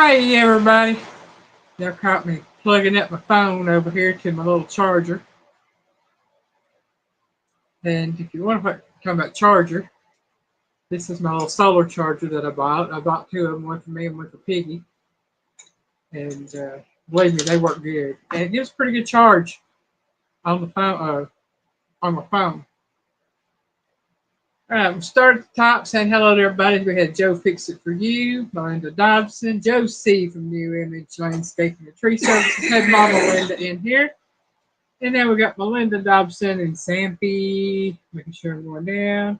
Hi everybody. They caught me plugging up my phone over here to my little charger. And if you want to talk about charger, this is my little solar charger that I bought. I bought two of them, one for me and one for Piggy. And believe me, they work good. And it gives pretty good charge on the phone. On my phone. All right, we'll start at the top saying hello to everybody. We had Joe Fix It For You, Melinda Dobson, Joe C. from New Image Landscaping and Tree Services. Had Mama Linda in here. And then we got Melinda Dobson and Sampy, making sure I'm going down.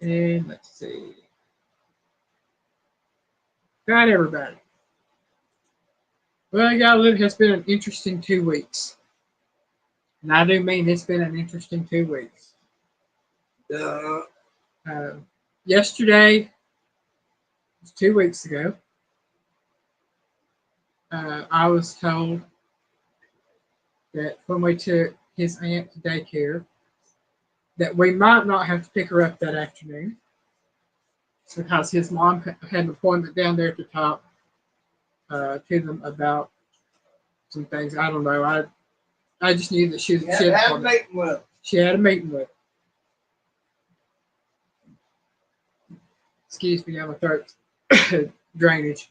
And let's see. Got everybody. Well, y'all, it has been an interesting 2 weeks. And I do mean it's been an interesting 2 weeks. Yesterday, 2 weeks ago, I was told that when we took his aunt to daycare, that we might not have to pick her up that afternoon because his mom had an appointment down there to talk to them about some things. I don't know. I just knew that she had a meeting with. She had a meeting with. Excuse me, my throat's drainage.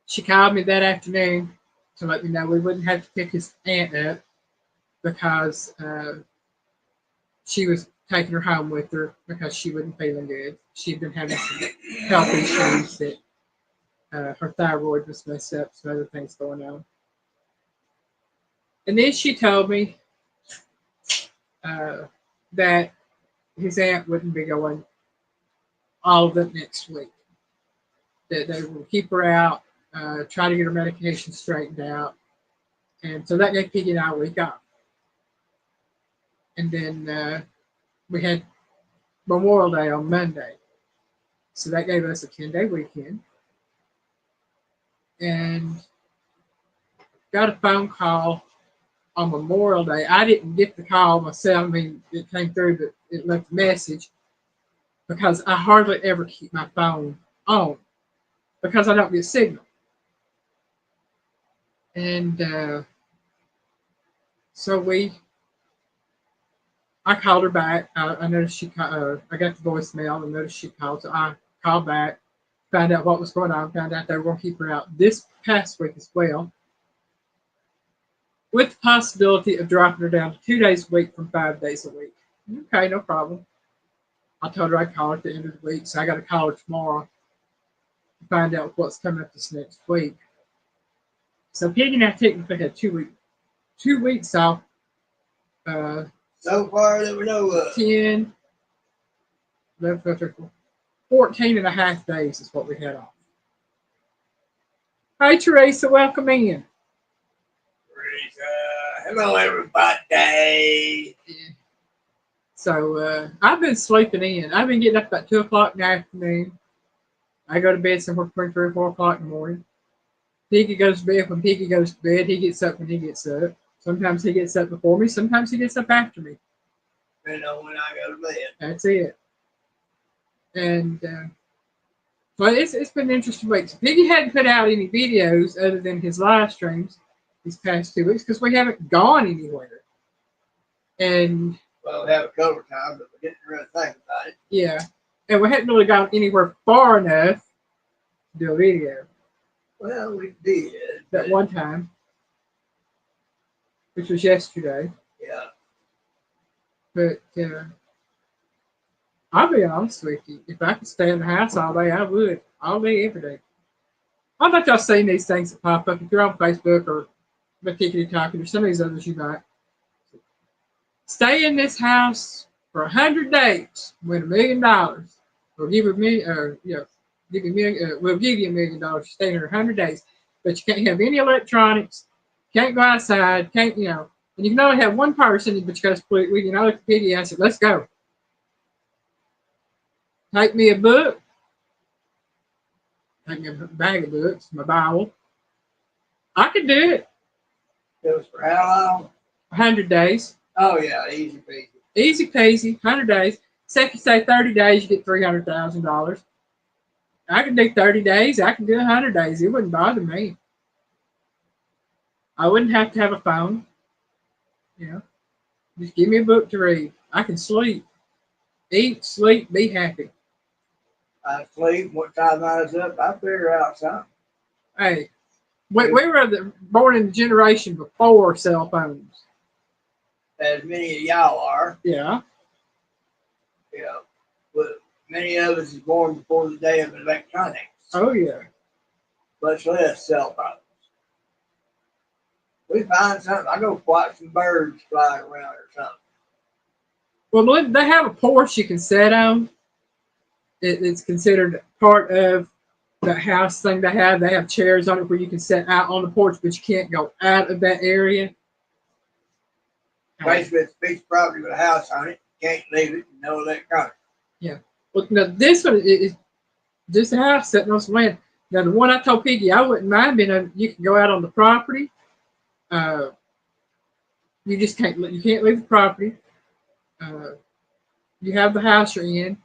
She called me that afternoon to let me know we wouldn't have to pick his aunt up because she was taking her home with her because she wasn't feeling good. She'd been having some health issues that her thyroid was messed up, some other things going on. And then she told me that his aunt wouldn't be going all of it next week. That they will keep her out, try to get her medication straightened out. And so that gave Piggy and I a week off. And then we had Memorial Day on Monday. So that gave us a 10-day weekend. And got a phone call on Memorial Day. I didn't get the call myself. I mean, it came through, but it left a message because I hardly ever keep my phone on because I don't get signal. And so I called her back. I noticed she called, I got the voicemail and noticed she called. So I called back, found out what was going on, found out they were going to keep her out this past week as well, with the possibility of dropping her down to 2 days a week from 5 days a week. Okay, no problem. I told her I'd call her at the end of the week, so I got to call her tomorrow to find out what's coming up this next week. So Piggy and I technically had 2 weeks off. So far, there were no 10, 11, 12, 13, 14 and a half days is what we had off. Hi, Teresa. Welcome in. Hello, everybody. Yeah. So I've been sleeping in. I've been getting up about 2 o'clock in the afternoon. I go to bed somewhere between 3 or 4 o'clock in the morning. Piggy goes to bed when Piggy goes to bed. He gets up when he gets up. Sometimes he gets up before me. Sometimes he gets up after me. Depending on when I go to bed. That's it. And but it's been an interesting week. So Piggy hadn't put out any videos other than his live streams these past 2 weeks because we haven't gone anywhere. And well, we have a cover time, but we didn't really think about it. Yeah, and we hadn't really gone anywhere far enough to do a video. Well, we did that one time, which was yesterday. Yeah. But I'll be honest with you, if I could stay in the house all day, I would. All day, every day. I bet y'all seen these things that pop up if you're on Facebook or the Tickety Talking or some of these others you might. Stay in this house for 100 days, win $1 million. We'll give you we'll give you $1 million to stay here 100 days. But you can't have any electronics, can't go outside, can't, and you can only have one person, but you got to split. We can only Piggy. I said, let's go. Take me a book. Take me a bag of books, my Bible. I could do it. It was for how long? 100 days. Oh, yeah, easy peasy. Easy peasy, 100 days. Say if you say 30 days, you get $300,000. I can do 30 days. I can do 100 days. It wouldn't bother me. I wouldn't have to have a phone. You know, just give me a book to read. I can sleep, eat, sleep, be happy. I sleep. What time I was up, I figure out something. Hey, we were born in the generation before cell phones. As many of y'all are. Yeah. You know, but many of us is born before the day of electronics. Oh, yeah. Much less cell phones. We find something. I go watch some birds flying around or something. Well, they have a porch you can sit on. It's considered part of the house thing they have. They have chairs on it where you can sit out on the porch, but you can't go out of that area. Basically, it's a piece of property with a house on it. You can't leave it. No electronics. Yeah. Well, now this one is just a house sitting on some land. Now, the one I told Piggy I wouldn't mind being you can go out on the property. You just can't leave the property. You have the house you're in,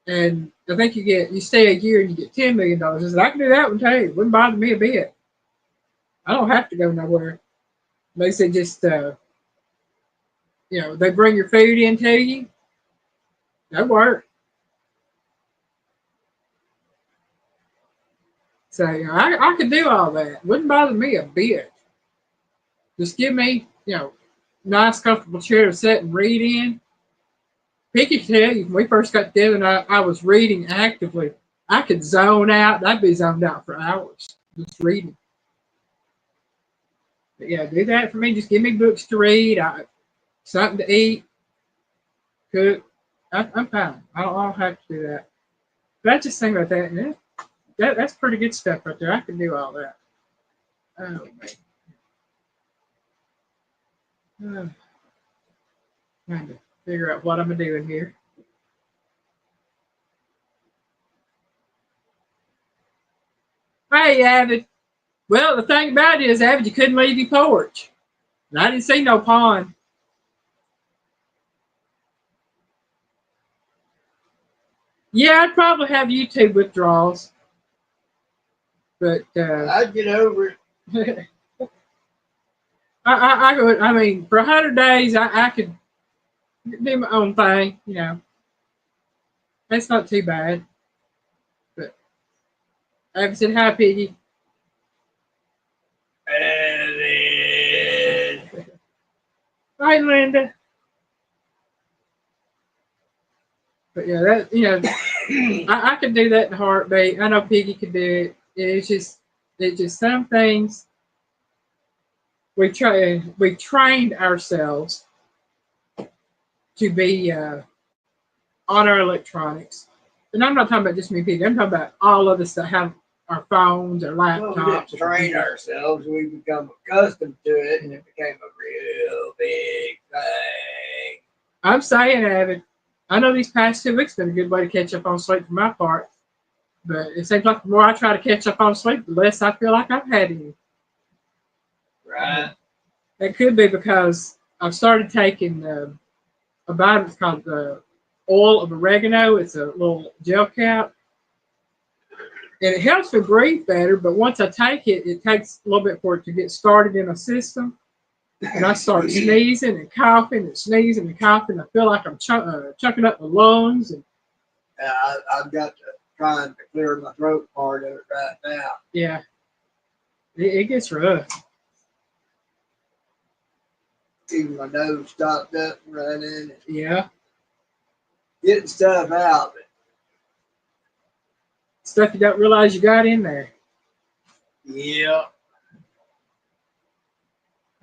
and I think you stay a year and you get $10 million. I said I can do that one too. It wouldn't bother me a bit. I don't have to go nowhere. They said just they bring your food in to you. That work. So I could do all that. Wouldn't bother me a bit. Just give me nice comfortable chair to sit and read in. Picky can tell you when we first got together and I was reading actively, I could zone out. I'd be zoned out for hours just reading. But yeah, do that for me. Just give me books to read, something to eat, cook. I'm fine. I don't have to do that. But I just think about that, and that's pretty good stuff right there. I can do all that. Oh man. Trying to figure out what I'm doing here. Hey, Avid. Well, the thing about it is, Avid, you couldn't leave your porch. And I didn't see no pond. Yeah, I'd probably have YouTube withdrawals. But I'd get over it. I mean, for 100 days, I could do my own thing. That's not too bad. But Avid said, "Hi, Piggy." Hi, Linda. But yeah, I could do that in a heartbeat. I know Piggy could do it. It's just some things we trained ourselves to be on our electronics. And I'm not talking about just me, Piggy. I'm talking about all of us that have our phones or laptops. Well, we didn't train ourselves. We become accustomed to it, and it became a real big thing. I'm saying, Avid, I know these past 2 weeks have been a good way to catch up on sleep for my part. But it seems like the more I try to catch up on sleep, the less I feel like I've had any. Right. It could be because I've started taking a vitamin called the oil of oregano. It's a little gel cap. And it helps me breathe better, but once I take it, it takes a little bit for it to get started in my system. And I start sneezing and coughing and sneezing and coughing. I feel like I'm chunking up my lungs. And I've got to trying to clear my throat part of it right now. Yeah. It gets rough. Even my nose stopped up and running. Yeah. Getting stuff out. Stuff you don't realize you got in there. Yeah.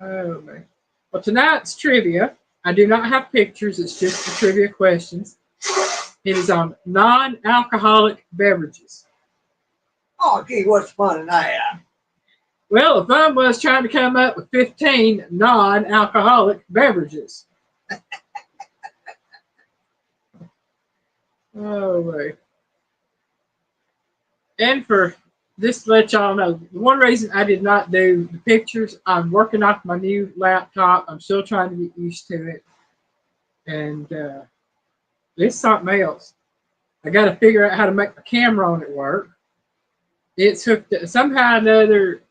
Oh, man. Well, tonight's trivia, I do not have pictures. It's just the trivia questions. It is on non-alcoholic beverages. Oh, gee, what's fun in that? Well, the fun was trying to come up with 15 non-alcoholic beverages. Oh, wait. And for this to let y'all know, the one reason I did not do the pictures, I'm working off my new laptop. I'm still trying to get used to it. And it's something else. I got to figure out how to make the camera on it work. It's hooked somehow or another.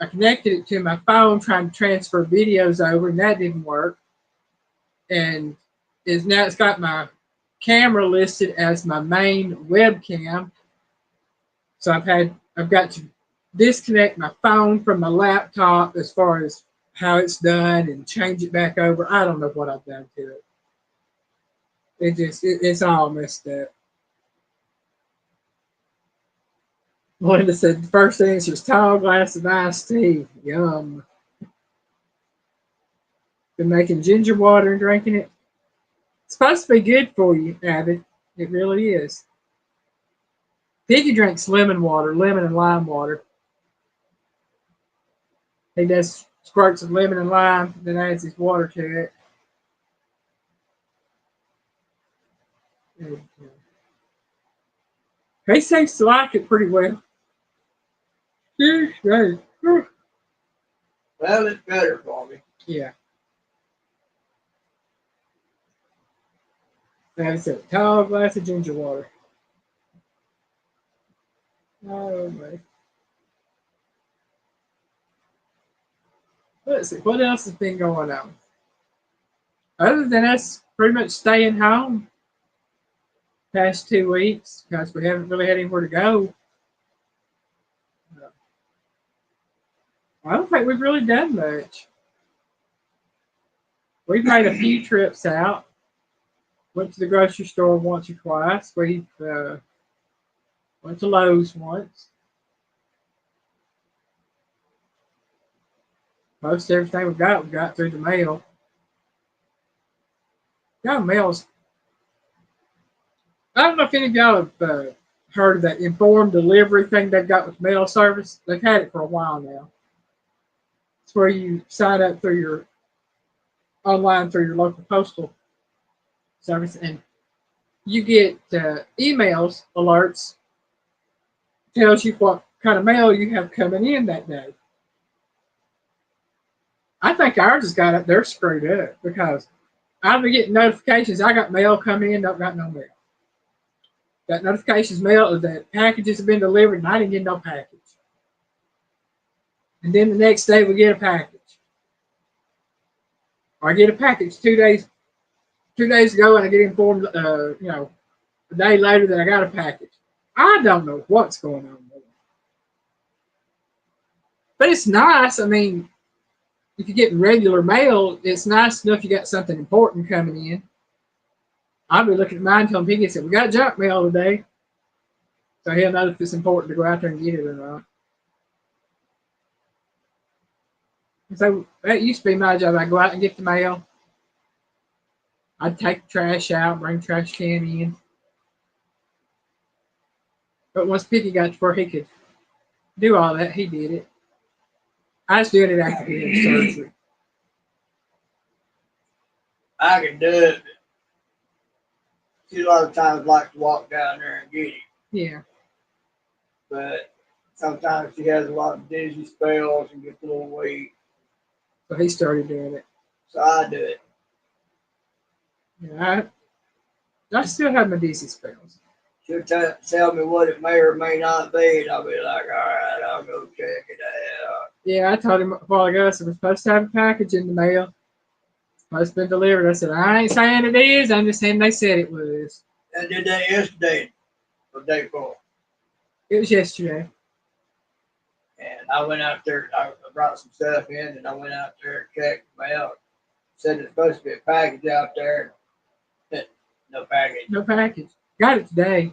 I connected it to my phone trying to transfer videos over, and that didn't work. And is now it's got my camera listed as my main webcam. So I've got to disconnect my phone from my laptop as far as how it's done and change it back over. I don't know what I've done to it. It's all messed up. Melinda said the first answer is tall glass of iced tea. Yum. Been making ginger water and drinking it. It's supposed to be good for you, Abbott. It really is. Piggy drinks lemon water, lemon and lime water. He does squirts of lemon and lime, then adds his water to it. He seems to like it pretty well. Yeah. Well, it's better for me. Yeah. That's a tall glass of ginger water. Oh my. Let's see, what else has been going on? Other than us pretty much staying home past 2 weeks because we haven't really had anywhere to go. I don't think we've really done much. We've made a few trips out. Went to the grocery store once or twice. We went to Lowe's once. Most everything we got through the mail. Yeah, mail's. I don't know if any of y'all have heard of that informed delivery thing they've got with mail service. They've had it for a while now. It's where you sign up through your online through your local postal service, and you get emails alerts tells you what kind of mail you have coming in that day. I think ours has got it. They're screwed up because I've been getting notifications. I got mail coming in, don't got no mail. Got notifications mail that packages have been delivered, and I didn't get no package. And then the next day we get a package. Or I get a package 2 days ago, and I get informed, a day later that I got a package. I don't know what's going on with it. But it's nice. I mean, if you're getting regular mail, it's nice enough you got something important coming in. I'll be looking at mine telling Piggy, said, we got junk mail today. So he'll know if it's important to go out there and get it or not. So that used to be my job. I'd go out and get the mail. I'd take the trash out, bring the trash can in. But once Piggy got to where he could do all that, he did it. I was doing it after he had surgery. I can do it. She a lot of times like to walk down there and get it. Yeah. But sometimes she has a lot of dizzy spells and gets a little weak. So he started doing it. So I do it. Yeah, I still have my dizzy spells. She'll tell me what it may or may not be, and I'll be like, all right, I'll go check it out. Yeah, I told him a while ago, I said, we're supposed to have a package in the mail. It's supposed to be delivered. I said, I ain't saying it is. I'm just saying they said it was. I did that yesterday, or the day before. It was yesterday. And I went out there, I brought some stuff in, and I went out there and checked the mail. Said there's supposed to be a package out there. No package. No package. Got it today.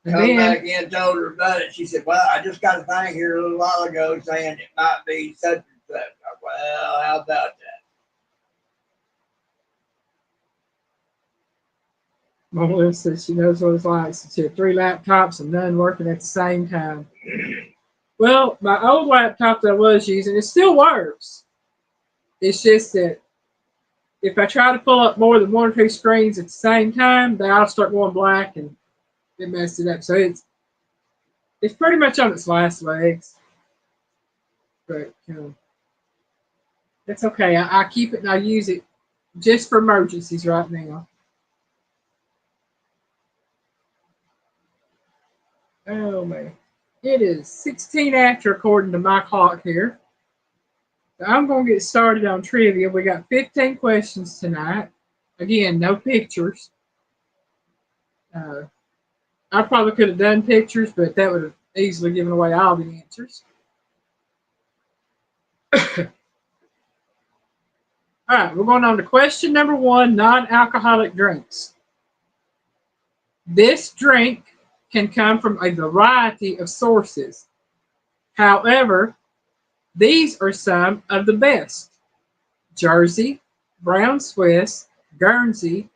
And Come then, back in, told her about it. She said, well, I just got a thing here a little while ago saying it might be such and such. I said, well, how about that? Mama said she knows what it's like. So she had 3 laptops and none working at the same time. Well, my old laptop that I was using, it still works. It's just that if I try to pull up more than 1 or 2 screens at the same time, they all start going black and it messed it up. So it's pretty much on its last legs. But it's okay. I keep it and I use it just for emergencies right now. Oh man. It is 16 after according to my clock here. So I'm going to get started on trivia. We got 15 questions tonight. Again, no pictures. Uh, I probably could have done pictures, but that would have easily given away all the answers. All right, we're going on to question number one, non-alcoholic drinks. This drink can come from a variety of sources. However, these are some of the best: Jersey, Brown Swiss, Guernsey,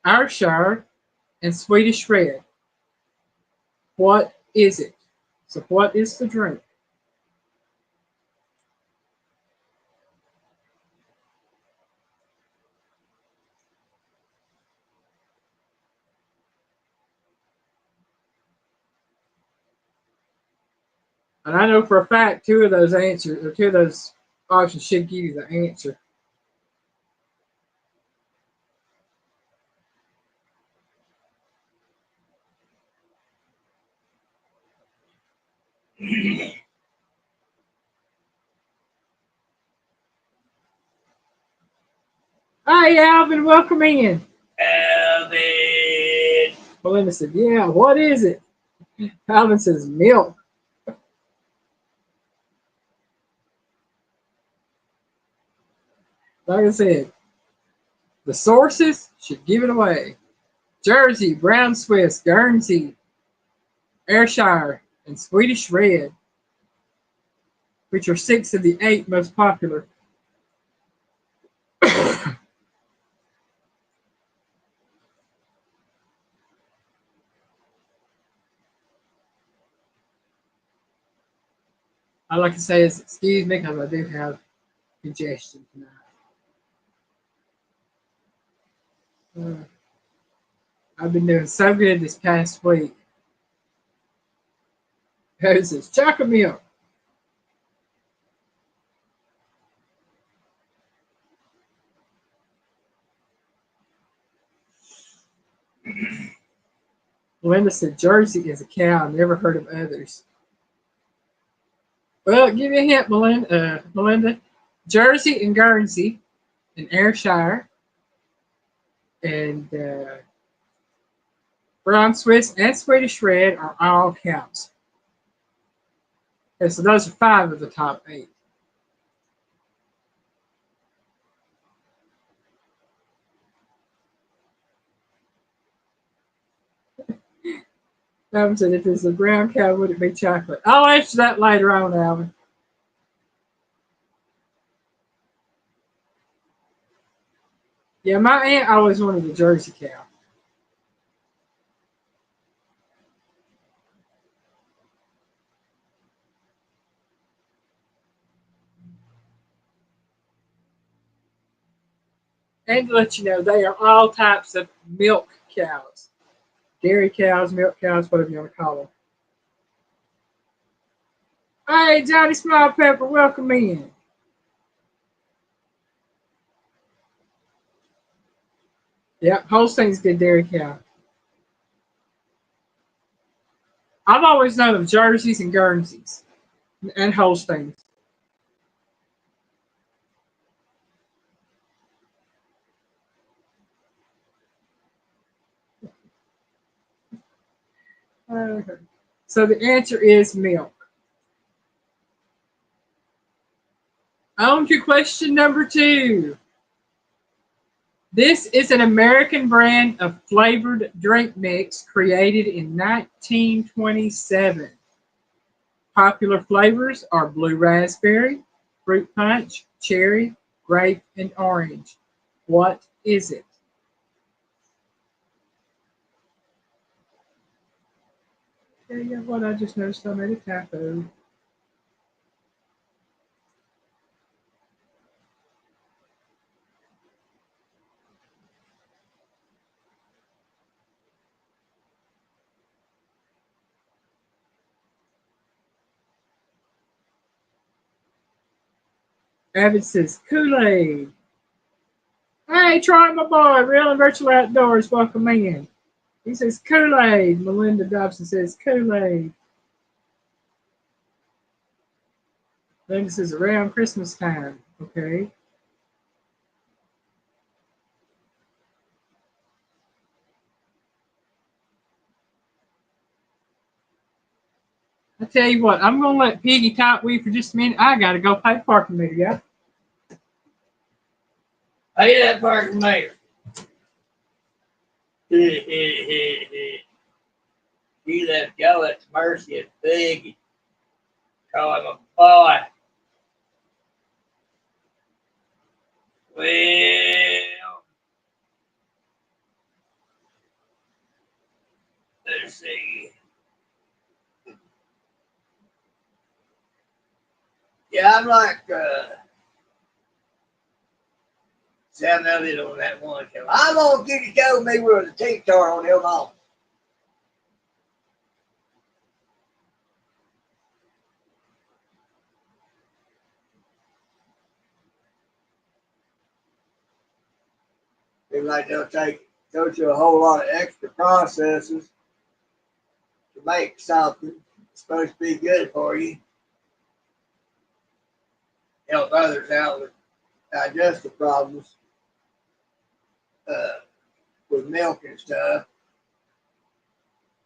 Ayrshire, and Swedish Red. What is it? So, what is the drink? And I know for a fact two of those answers, or two of those options, should give you the answer. Hi, Alvin, welcome in. Alvin. Belinda said, "Yeah, what is it?" Alvin says, "Milk." Like I said, the sources should give it away. Jersey, Brown Swiss, Guernsey, Ayrshire, and Swedish Red, which are six of the eight most popular. I like to say is excuse me because I do have congestion tonight. I've been doing so good this past week. Who's this? Chocolate milk. Linda said Jersey is a cow. Never heard of others. Well, give me a hint, Melinda. Jersey and Guernsey and Ayrshire and Brown Swiss and Swedish Red are all cows. Okay, so those are five of the top eight. Alvin said, if it's a brown cow, would it be chocolate? I'll answer that later on, Alvin. Yeah, my aunt always wanted a Jersey cow. And to let you know, they are all types of milk cows. Dairy cows, milk cows, whatever you want to call them. Hey, Johnny Small Pepper, welcome in. Yep, Holstein's good dairy cow. I've always known of Jerseys and Guernseys and Holsteins. Okay. So the answer is milk. On to question number two. This is an American brand of flavored drink mix created in 1927. Popular flavors are blue raspberry, fruit punch, cherry, grape, and orange. What is it? Tell you what, I just noticed I made a typo. Avid says Kool-Aid. Hey, Troy, my boy, real and virtual outdoors, welcome in. He says Kool-Aid. Melinda Dobson says Kool-Aid. Linda says around Christmas time. Okay. I tell you what, I'm gonna let Piggy talk with you for just a minute. I gotta go pay the parking meter, yeah. Pay that parking meter. He left go at the mercy of Piggy. Call him a boy. Well, let's see. Yeah, I'm like 7 of it on that one. I'm gonna get you told me where the teeth tar on him on. Seems like they'll go through a whole lot of extra processes to make something that's supposed to be good for you. Help others out with digestive problems, with milk and stuff.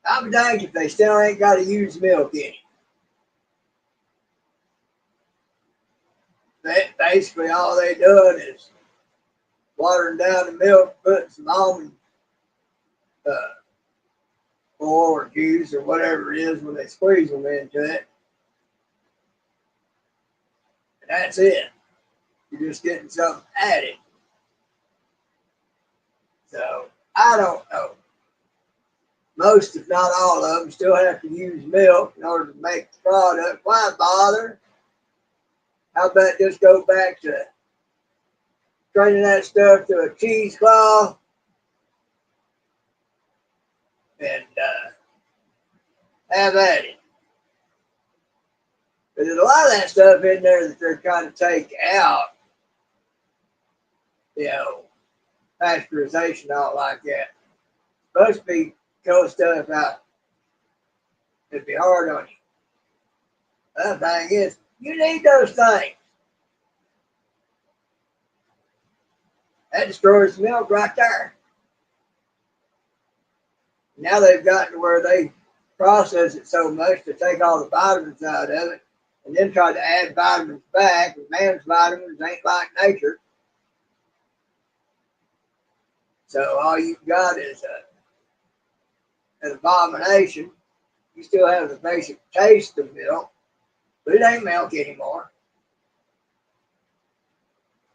I'm danged if they still ain't got to use milk in it. Basically, all they doing is watering down the milk, putting some almond oil or juice or whatever it is when they squeeze them into it. And that's it. You're just getting something added. So, I don't know. Most, if not all of them, still have to use milk in order to make the product. Why bother? How about just go back to straining that stuff to a cheesecloth and have at it. But there's a lot of that stuff in there that they're trying to take out, pasteurization, all like that. It's supposed to be kill stuff out. It'd be hard on you. The other thing is, you need those things. That destroys the milk right there. Now they've gotten to where they process it so much to take all the vitamins out of it and then try to add vitamins back. And man's vitamins ain't like nature. So all you've got is an abomination. You still have the basic taste of milk, but it ain't milk anymore.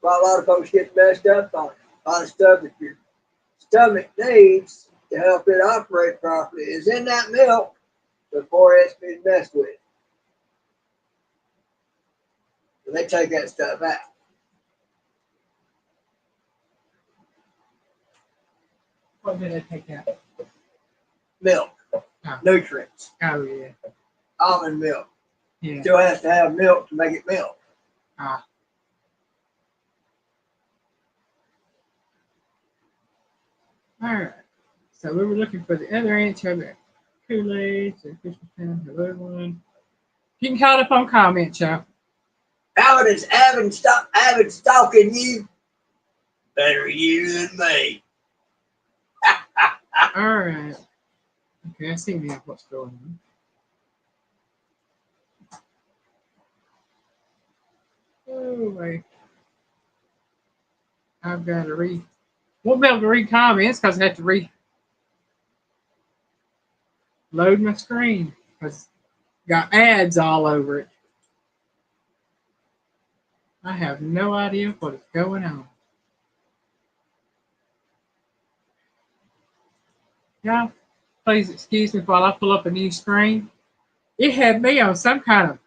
Well, a lot of folks get messed up on it. A lot of stuff that your stomach needs to help it operate properly is in that milk before it's been messed with. So they take that stuff out. What did I take out? Milk. Oh. Nutrients. Oh, yeah. Almond milk. Yeah. Still has to have milk to make it milk. Ah. All right. So we were looking for the other answer of it. Kool-Aid, so Christmas time, the other one. You can call it up on comment, y'all. Howard is avid stalking you. Better you than me. All right. Okay, I see now what's going on. Oh, wait. I've got to read. Won't be able to read comments because I have to reload my screen because it's got ads all over it. I have no idea what is going on. Yeah, please excuse me while I pull up a new screen. It had me on some kind of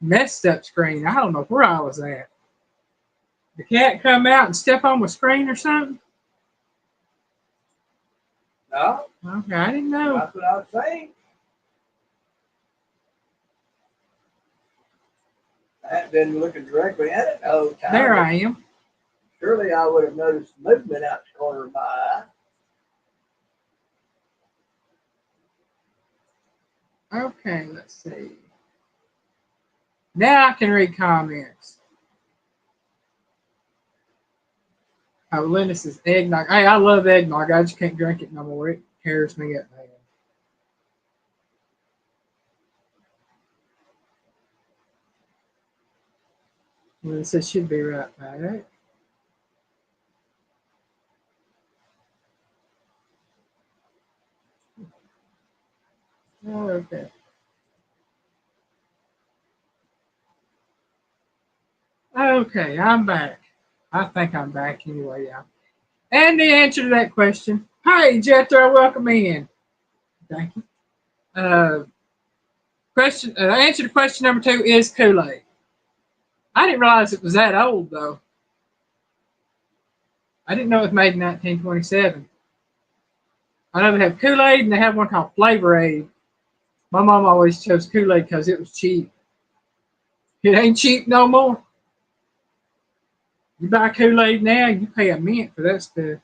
messed up screen. I don't know where I was at. The cat come out and step on my screen or something? No. Okay, I didn't know. That's what I was saying. I hadn't been looking directly at it the whole time. There I am. Surely I would have noticed movement out the corner of my eye. Okay, let's see. Now I can read comments. Oh, Linda says eggnog. Hey, I love eggnog. I just can't drink it no more. It tears me up, man. Linda says should be right back. Oh, okay. Okay, I'm back. I think I'm back anyway, yeah. And the answer to that question. Hi, Jethro, welcome in. Thank you. Answer to question number 2 is Kool-Aid. I didn't realize it was that old though. I didn't know it was made in 1927. I know they have Kool-Aid and they have one called Flavor Aid. My mom always chose Kool-Aid because it was cheap. It ain't cheap no more. You buy Kool-Aid now, you pay a mint for that stuff.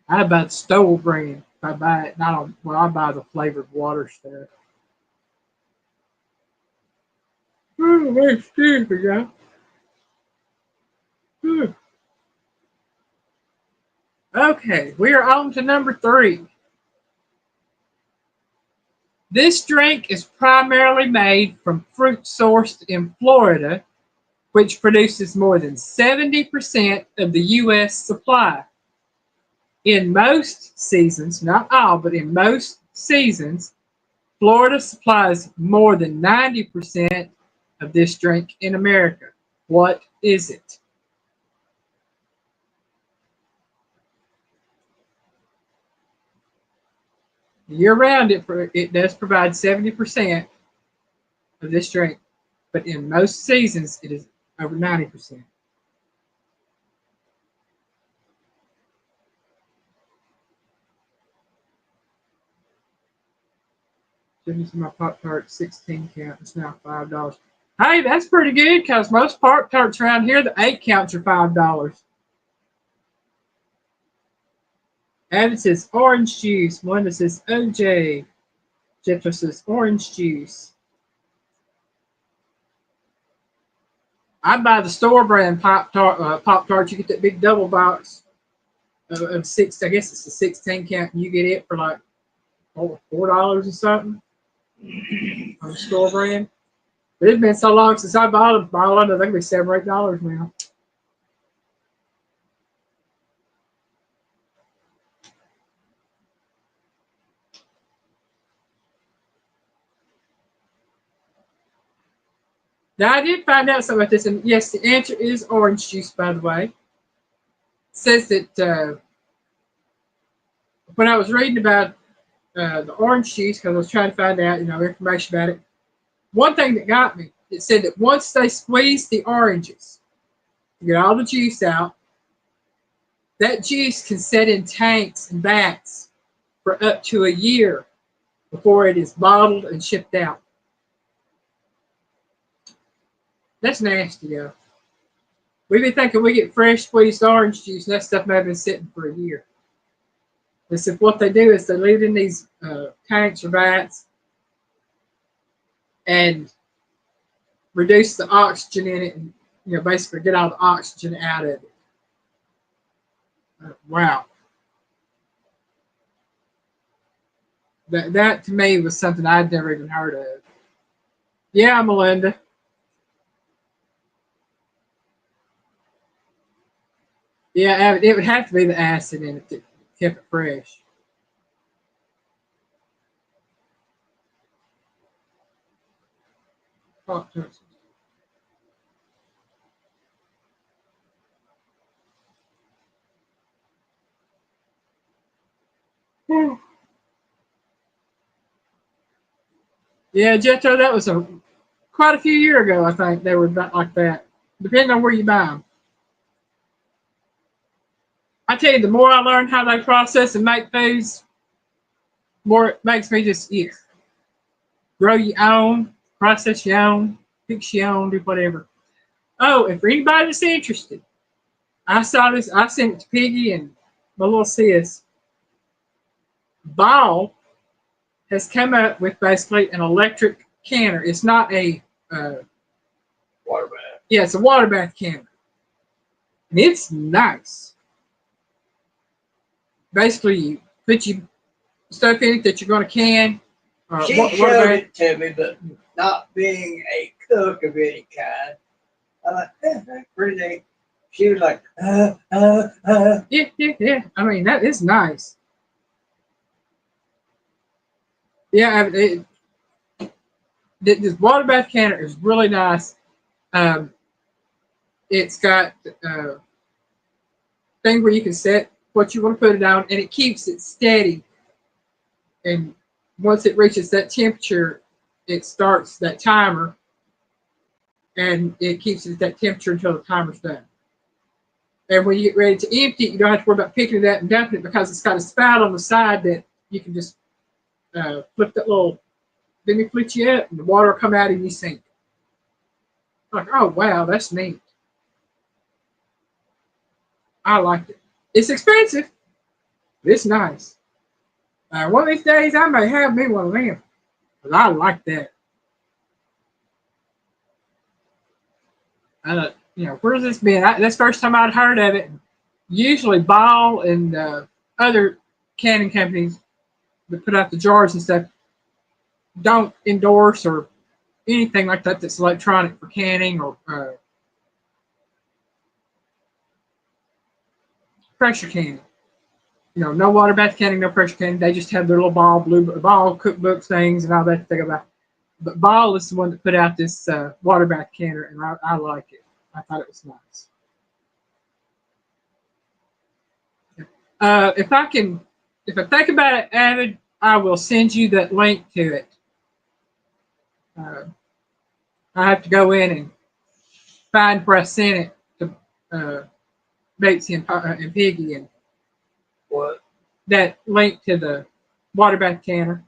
I buy the store brand. If I buy it, not on, well, I buy the flavored water stuff. Oh, that's stupid, yeah. Okay, we are on to number 3. This drink is primarily made from fruit sourced in Florida, which produces more than 70% of the U.S. supply. In most seasons, not all, but in most seasons, Florida supplies more than 90% of this drink in America. What is it? Year round, it does provide 70% of this drink, but in most seasons, it is over 90%. Give my Pop Tart 16 count. It's now $5. Hey, that's pretty good because most Pop Tarts around here, the 8 counts are $5. Adam says orange juice. Melinda says OJ. Jethro says orange juice. I buy the store brand Pop Tart. Pop Tarts. You get that big double box of 6. I guess it's a 16 count, and you get it for like $4 or something on the store brand. But it's been so long since I bought them. I think it'll be $7 or $8 now. Now, I did find out something about this, and yes, the answer is orange juice, by the way. It says that when I was reading about the orange juice, because I was trying to find out, information about it, one thing that got me, it said that once they squeeze the oranges, to get all the juice out, that juice can set in tanks and vats for up to a year before it is bottled and shipped out. That's nasty, though. We've been thinking we get fresh squeezed orange juice, and that stuff may have been sitting for a year. They said what they do is they leave it in these tanks or vats and reduce the oxygen in it, and basically get all the oxygen out of it. Wow, that to me was something I'd never even heard of. Yeah, Melinda. Yeah, it would have to be the acid in it that kept it fresh. Yeah, Jetto, that was quite a few years ago. I think they were about like that, depending on where you buy them. I tell you, the more I learn how they process and make foods, the more it makes me just grow your own, process your own, fix your own, do whatever. Oh, and for anybody that's interested, I saw this. I sent it to Piggy and my little sis. Ball has come up with basically an electric canner. It's not a water bath. Yeah, it's a water bath canner, and it's nice. Basically, you put your stuff in it that you're going to can. She water showed bath. it to me, but not being a cook of any kind, I'm like, that's pretty neat. She was like, Yeah. I mean, that is nice. Yeah, this water bath canner is really nice. Um, it's got thing where you can set what you want to put it on, and it keeps it steady. And once it reaches that temperature, it starts that timer, and it keeps it at that temperature until the timer's done. And when you get ready to empty it, you don't have to worry about picking it up and dumping it because it's got a spout on the side that you can just flip that little, then you flip you up, and the water will come out in your sink. Like, oh wow, that's neat. I like it. It's expensive, but it's nice. One of these days, I may have me one of them, but I like that. Where's this been? That's the first time I'd heard of it. Usually, Ball and other canning companies that put out the jars and stuff don't endorse or anything like that that's electronic for canning or pressure canning. No water bath canning, no pressure canning. They just have their little blue ball cookbooks things and all that thing about. But Ball is the one that put out this water bath canner, and I like it. I thought it was nice. If I think about it, Avid, I will send you that link to it. Uh, I have to go in and find where I sent it to Betsy and Piggy, and what? That link to the water bath canner.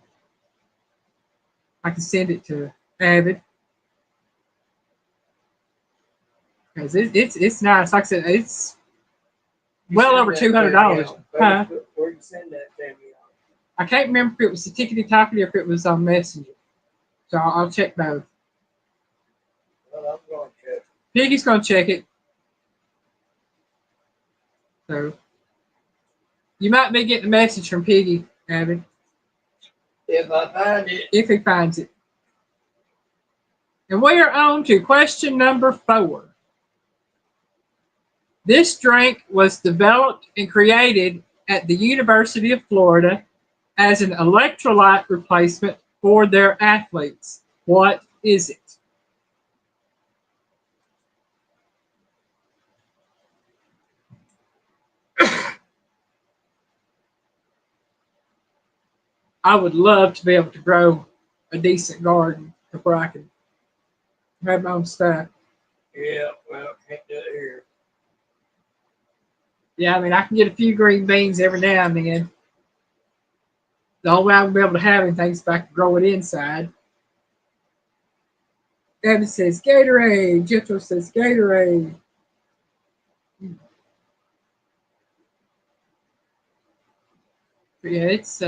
I can send it to Avid because it's nice. Like I said, it's well over $200. Huh? Where you send that to me? I can't remember if it was the tickety tockety or if it was on Messenger. So I'll check both. Well, I'm going to check. Piggy's going to check it. So you might be getting a message from Piggy, Abby. If I find it. If he finds it. And we are on to question number 4. This drink was developed and created at the University of Florida as an electrolyte replacement for their athletes. What is it? I would love to be able to grow a decent garden before I can have my own stuff. Yeah, well, can't do it here. Yeah, I mean, I can get a few green beans every now and then. The only way I'm going to be able to have anything is if I can grow it inside. Evan says Gatorade. Jethro says Gatorade. But yeah, it's.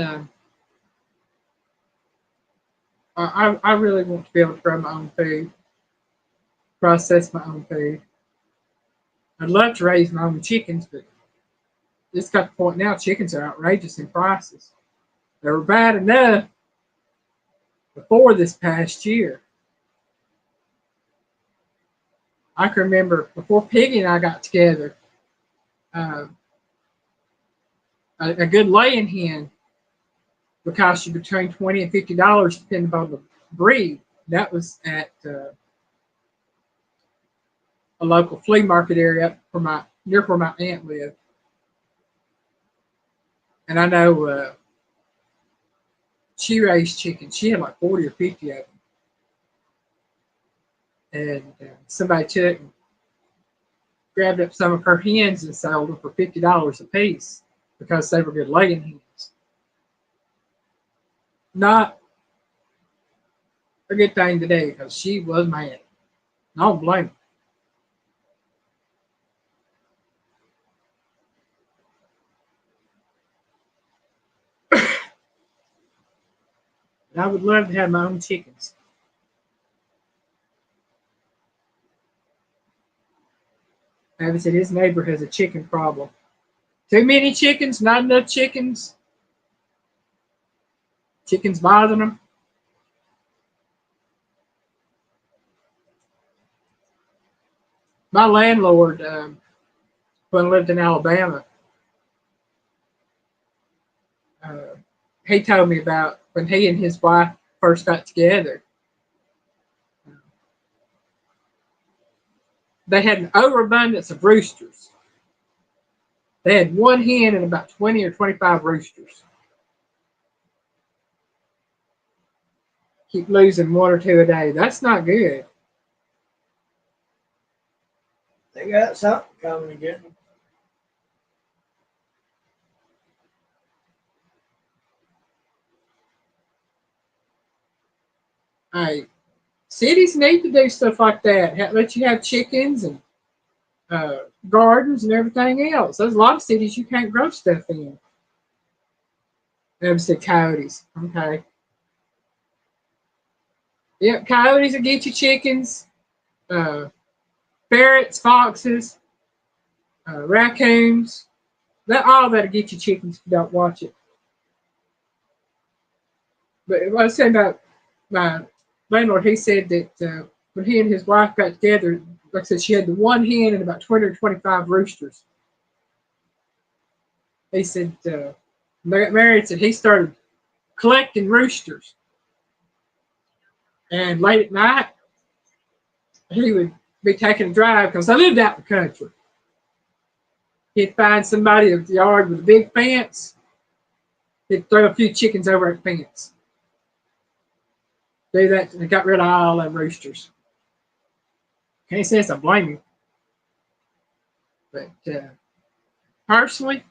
I really want to be able to grow my own food, process my own food. I'd love to raise my own chickens, but it's got the point now chickens are outrageous in prices. They were bad enough before this past year. I can remember before Piggy and I got together, uh, a good laying hen would cost you between $20 and $50 depending upon the breed. That was at a local flea market area near where my aunt lived. And I know she raised chickens. She had like 40 or 50 of them. And somebody took and grabbed up some of her hens and sold them for $50 a piece because they were good laying hens. Not a good thing to do because she was mad. I don't blame her. I would love to have my own chickens. Travis said his neighbor has a chicken problem. Too many chickens, not enough chickens. Chickens bothering them. My landlord, when I lived in Alabama, uh, he told me about when he and his wife first got together. They had an overabundance of roosters. They had one hen and about 20 or 25 roosters. Keep losing one or two a day. That's not good. They got something coming to get them. Hey, cities need to do stuff like that. Let you have chickens and gardens and everything else. There's a lot of cities you can't grow stuff in. Said coyotes. Okay. Yep, coyotes will get you chickens, uh, ferrets, foxes, raccoons. That all that'll get you chickens if you don't watch it. But what I was saying about my landlord, he said that when he and his wife got together, like I said, she had the one hen and about 20 or 25 roosters. He said they got married, said he started collecting roosters. And late at night, he would be taking a drive because I lived out in the country. He'd find somebody in the yard with a big fence. He'd throw a few chickens over that fence. Do that, and they got rid of all them roosters. Can't say I blame him. But personally,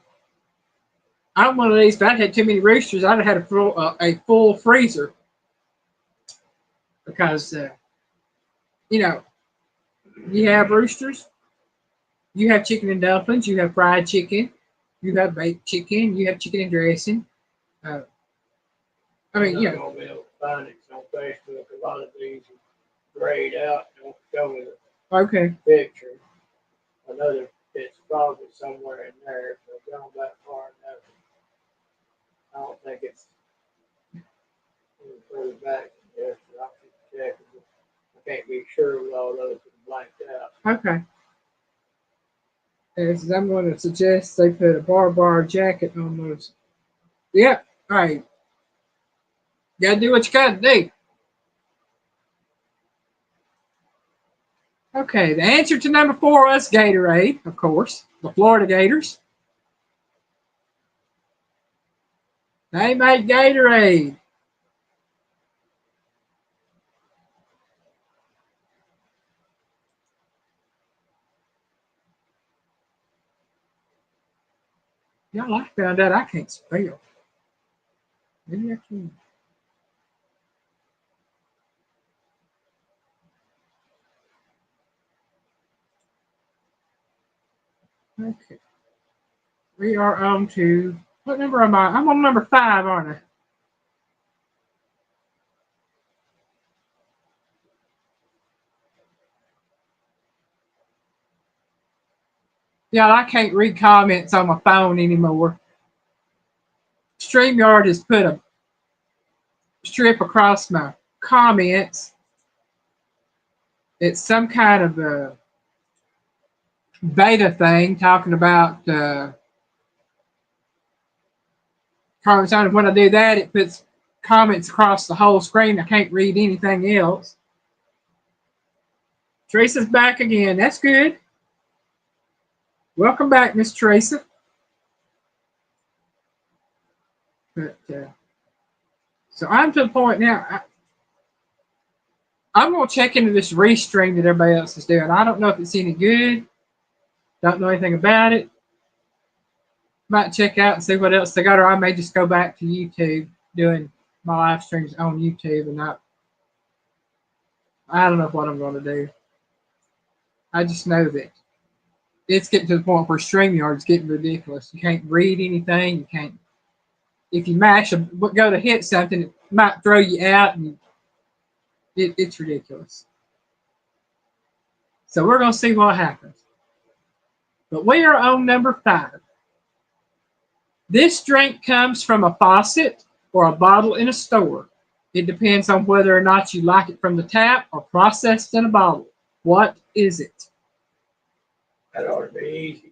I'm one of these. If I'd had too many roosters, I'd have had a full freezer because you know you have roosters, you have chicken and dumplings, you have fried chicken, you have baked chicken, you have chicken and dressing. Uh, I mean, I'm not gonna be able to find it on Facebook. A lot of these are grayed out. Don't show me the okay. picture. I know that it's probably somewhere in there. If I've gone that far enough, I don't think it's further back. Yes, I'll keep checking. I can't be sure with all those blanked out. Okay. As I'm going to suggest they put a bar jacket on those. Yep. All right. You gotta do what you gotta do. Okay. The answer to number 4 was Gatorade, of course. The Florida Gators. They made Gatorade. Y'all, I found out I can't spell. Maybe I can. Okay. We are on to what number am I? I'm on number 5, aren't I? Yeah, I can't read comments on my phone anymore. StreamYard has put a strip across my comments. It's some kind of a beta thing talking about comments on it. When I do that, it puts comments across the whole screen. I can't read anything else. Teresa's back again. That's good. Welcome back, Miss Teresa. But so I'm to the point now. I'm gonna check into this restream that everybody else is doing. I don't know if it's any good. Don't know anything about it. Might check out and see what else they got, or I may just go back to YouTube doing my live streams on YouTube and not. I don't know what I'm gonna do. I just know that it's getting to the point where StreamYard's getting ridiculous. You can't read anything. You can't. if you go to hit something, it might throw you out, and it's ridiculous. So we're going to see what happens. But we are on number 5. This drink comes from a faucet or a bottle in a store. It depends on whether or not you like it from the tap or processed in a bottle. What is it? That ought to be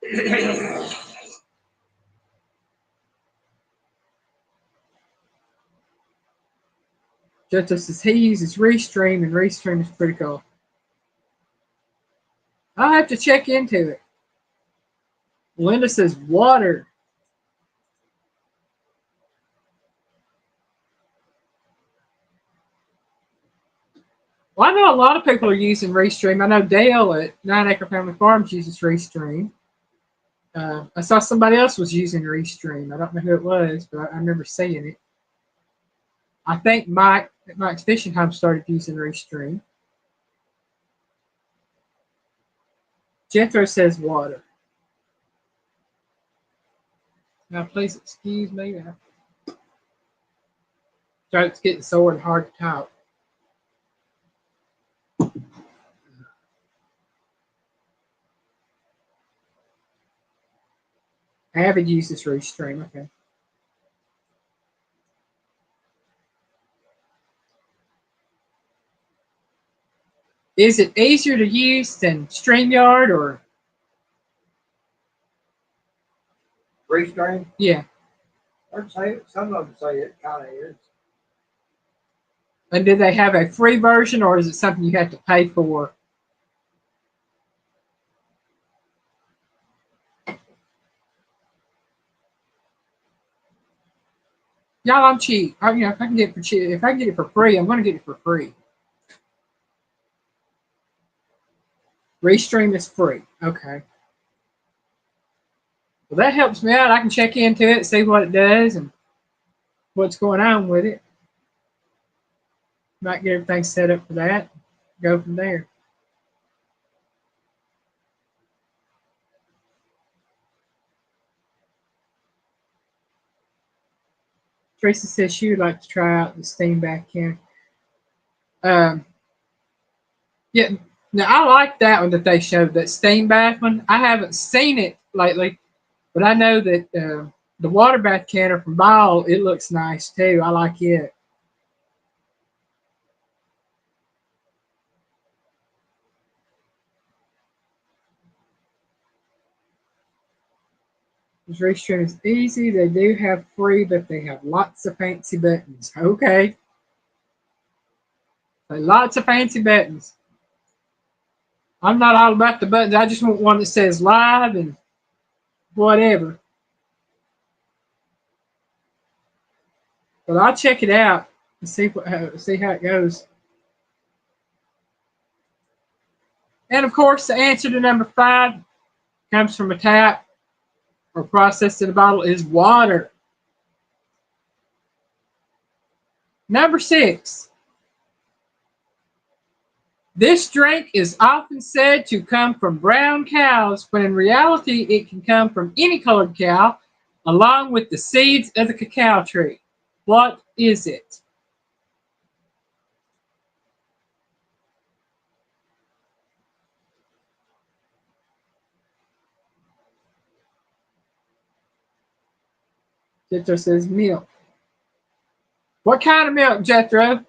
easy. Just as he uses Restream, and Restream is pretty cool. I'll have to check into it. Linda says water. Well, I know a lot of people are using Restream. I know Dale at 9 Acre Family Farms uses Restream. I saw somebody else was using Restream. I don't know who it was, but I remember seeing it. I think Mike at Mike's Fishing Home started using Restream. Jethro says water. Now, please excuse me. Throat's getting sore and hard to talk. Avid uses Restream. Okay. Is it easier to use than StreamYard or? Restream? Yeah. I'd say some of them say it kind of is. And do they have a free version, or is it something you have to pay for? Y'all, I'm cheap. If I can get it for cheap, if I can get it for free, I'm going to get it for free. Restream is free. Okay. Well, that helps me out. I can check into it, see what it does, and what's going on with it. Might get everything set up for that. Go from there. Tracy says she would like to try out the steam bath can. Yeah, now I like that one that they showed, that steam bath one. I haven't seen it lately, but I know that the water bath canner from Ball, it looks nice too. I like it. This Restream is easy. They do have free, but they have lots of fancy buttons. Okay. Lots of fancy buttons. I'm not all about the buttons. I just want one that says live and whatever. But I'll check it out and see how it goes. And of course, the answer to number 5 comes from a tap or processed in a bottle is water. Number 6. This drink is often said to come from brown cows, but in reality, it can come from any colored cow, along with the seeds of the cacao tree. What is it? Jethro says milk. What kind of milk, Jethro?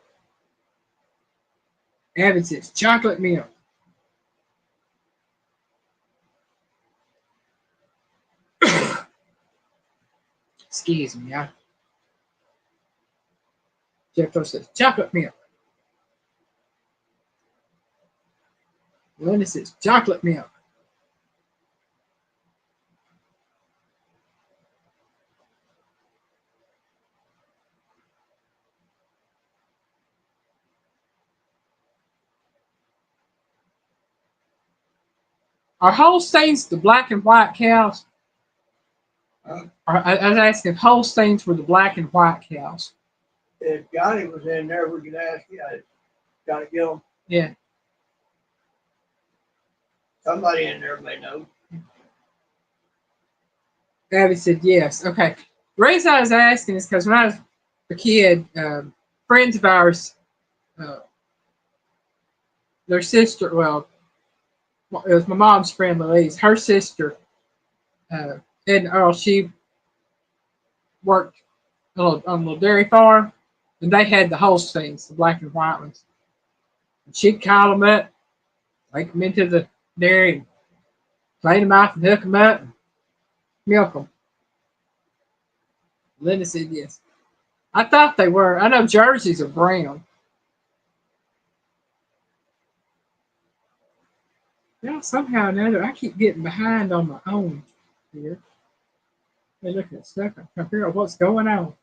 Avid says chocolate milk. Excuse me, y'all. Jethro says chocolate milk. Linda says chocolate milk. Are Holsteins the black and white cows? I was asking if Holsteins were the black and white cows. If Johnny was in there, we could ask Johnny Gill. Yeah. Somebody in there may know. Abby said yes. Okay. The reason I was asking is because when I was a kid, friends of ours, uh, their sister, well, it was my mom's friend Louise, her sister, Ed and Earl, she worked on a little dairy farm, and they had the Holsteins, the black and white ones. And she'd call them up, take them into the dairy, and clean them off and hook them up and milk them. Linda said yes. I thought they were. I know jerseys are brown. Yeah, somehow or another, I keep getting behind on my own here. Hey, look at stuff. I'm trying to figure out what's going on.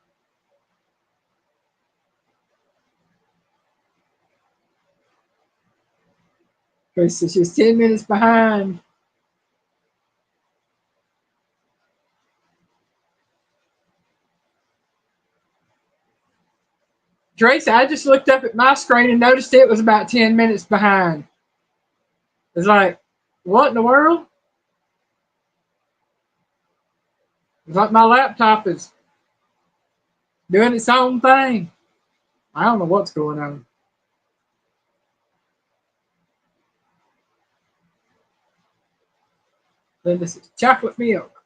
Because she's 10 minutes behind. Tracy, I just looked up at my screen and noticed it was about 10 minutes behind. It's like, what in the world? It's like my laptop is doing its own thing. I don't know what's going on. Then this is chocolate milk.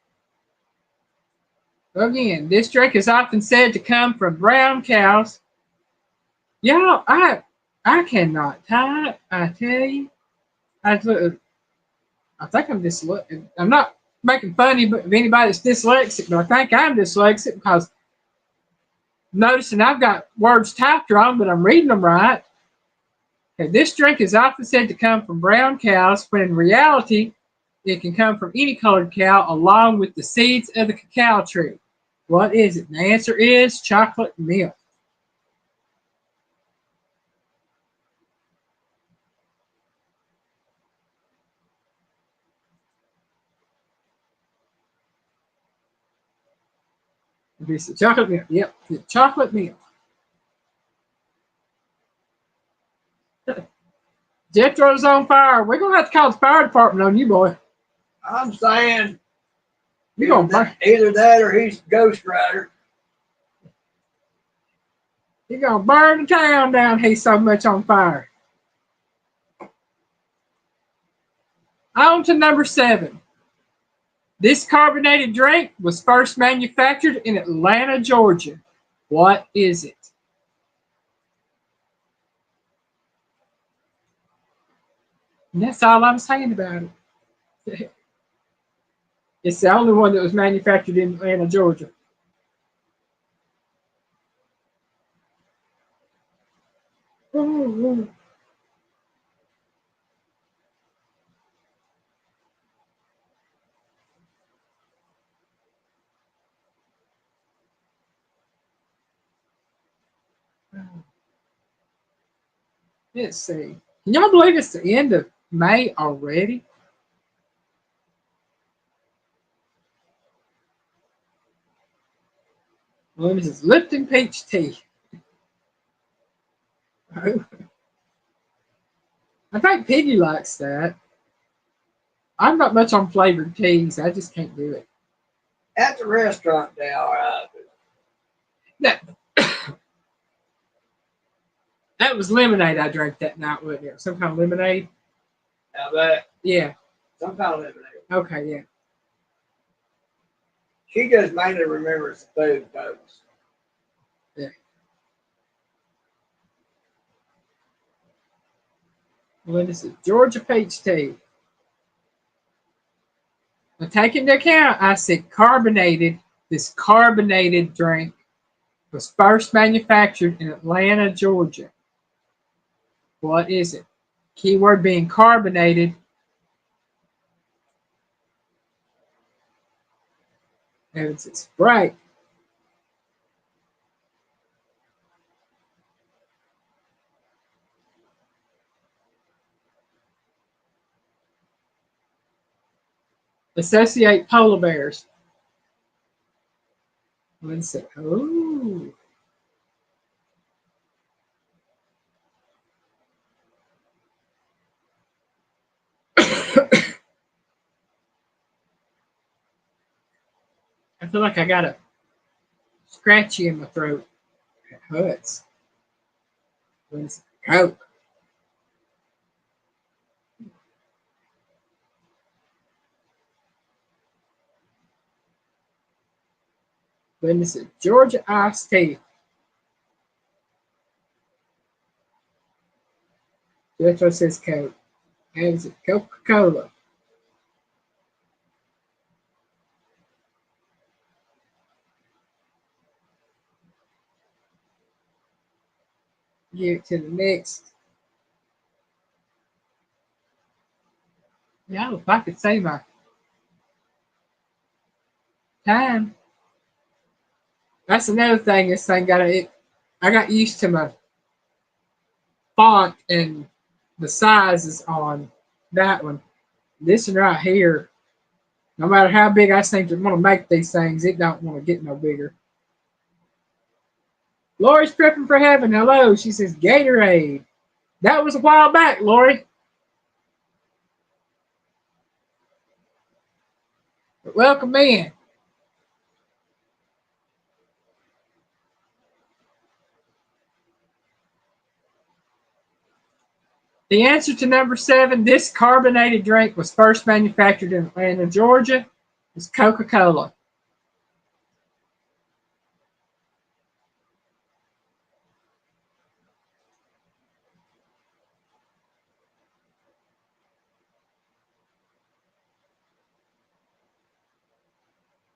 Again, this drink is often said to come from brown cows. Y'all, I cannot type. I tell you, I think I'm dyslexic. I'm not making fun of anybody that's dyslexic, but I think I'm dyslexic because noticing I've got words typed wrong, but I'm reading them right. Okay, this drink is often said to come from brown cows, when in reality, it can come from any colored cow along with the seeds of the cacao tree. What is it? And the answer is chocolate milk. It's chocolate milk. Yep, it's chocolate milk. Jethro's on fire. We're gonna have to call the fire department on you, boy. I'm saying You're gonna burn. either that or he's Ghost Rider. You're gonna burn the town down. He's so much on fire. On to number 7. This carbonated drink was first manufactured in Atlanta, Georgia. What is it? And that's all I'm saying about it. It's the only one that was manufactured in Atlanta, Georgia. Ooh, let's see. Can y'all believe it's the end of May already? Well, this is Lipton peach tea. I think Piggy likes that. I'm not much on flavored teas. I just can't do it. At the restaurant, they all right. That, that was lemonade I drank that night, wasn't it? Some kind of lemonade? How about Yeah. some kind of lemonade? Okay, yeah. She just mainly remembers the food, folks. Yeah. Well, this is Georgia peach tea. Now, take into account, I said carbonated. This carbonated drink was first manufactured in Atlanta, Georgia. What is it? Keyword being carbonated. And it's Sprite. Associate polar bears. Let's see. Oh. I feel like I gotta scratchy in my throat. It hurts. When it's Coke. When it's a Georgia iced tea. That's what says Coke. And it's a Coca-Cola. Give it to the next. Yeah, if I could say my time. That's another thing. This thing got it. I got used to my font and the sizes on that one. This one right here, no matter how big I seem to want to make these things, it don't want to get no bigger. Lori's prepping for heaven. Hello, she says Gatorade. That was a while back, Lori. But welcome in. The answer to number 7, this carbonated drink was first manufactured in Atlanta, Georgia. It's Coca-Cola.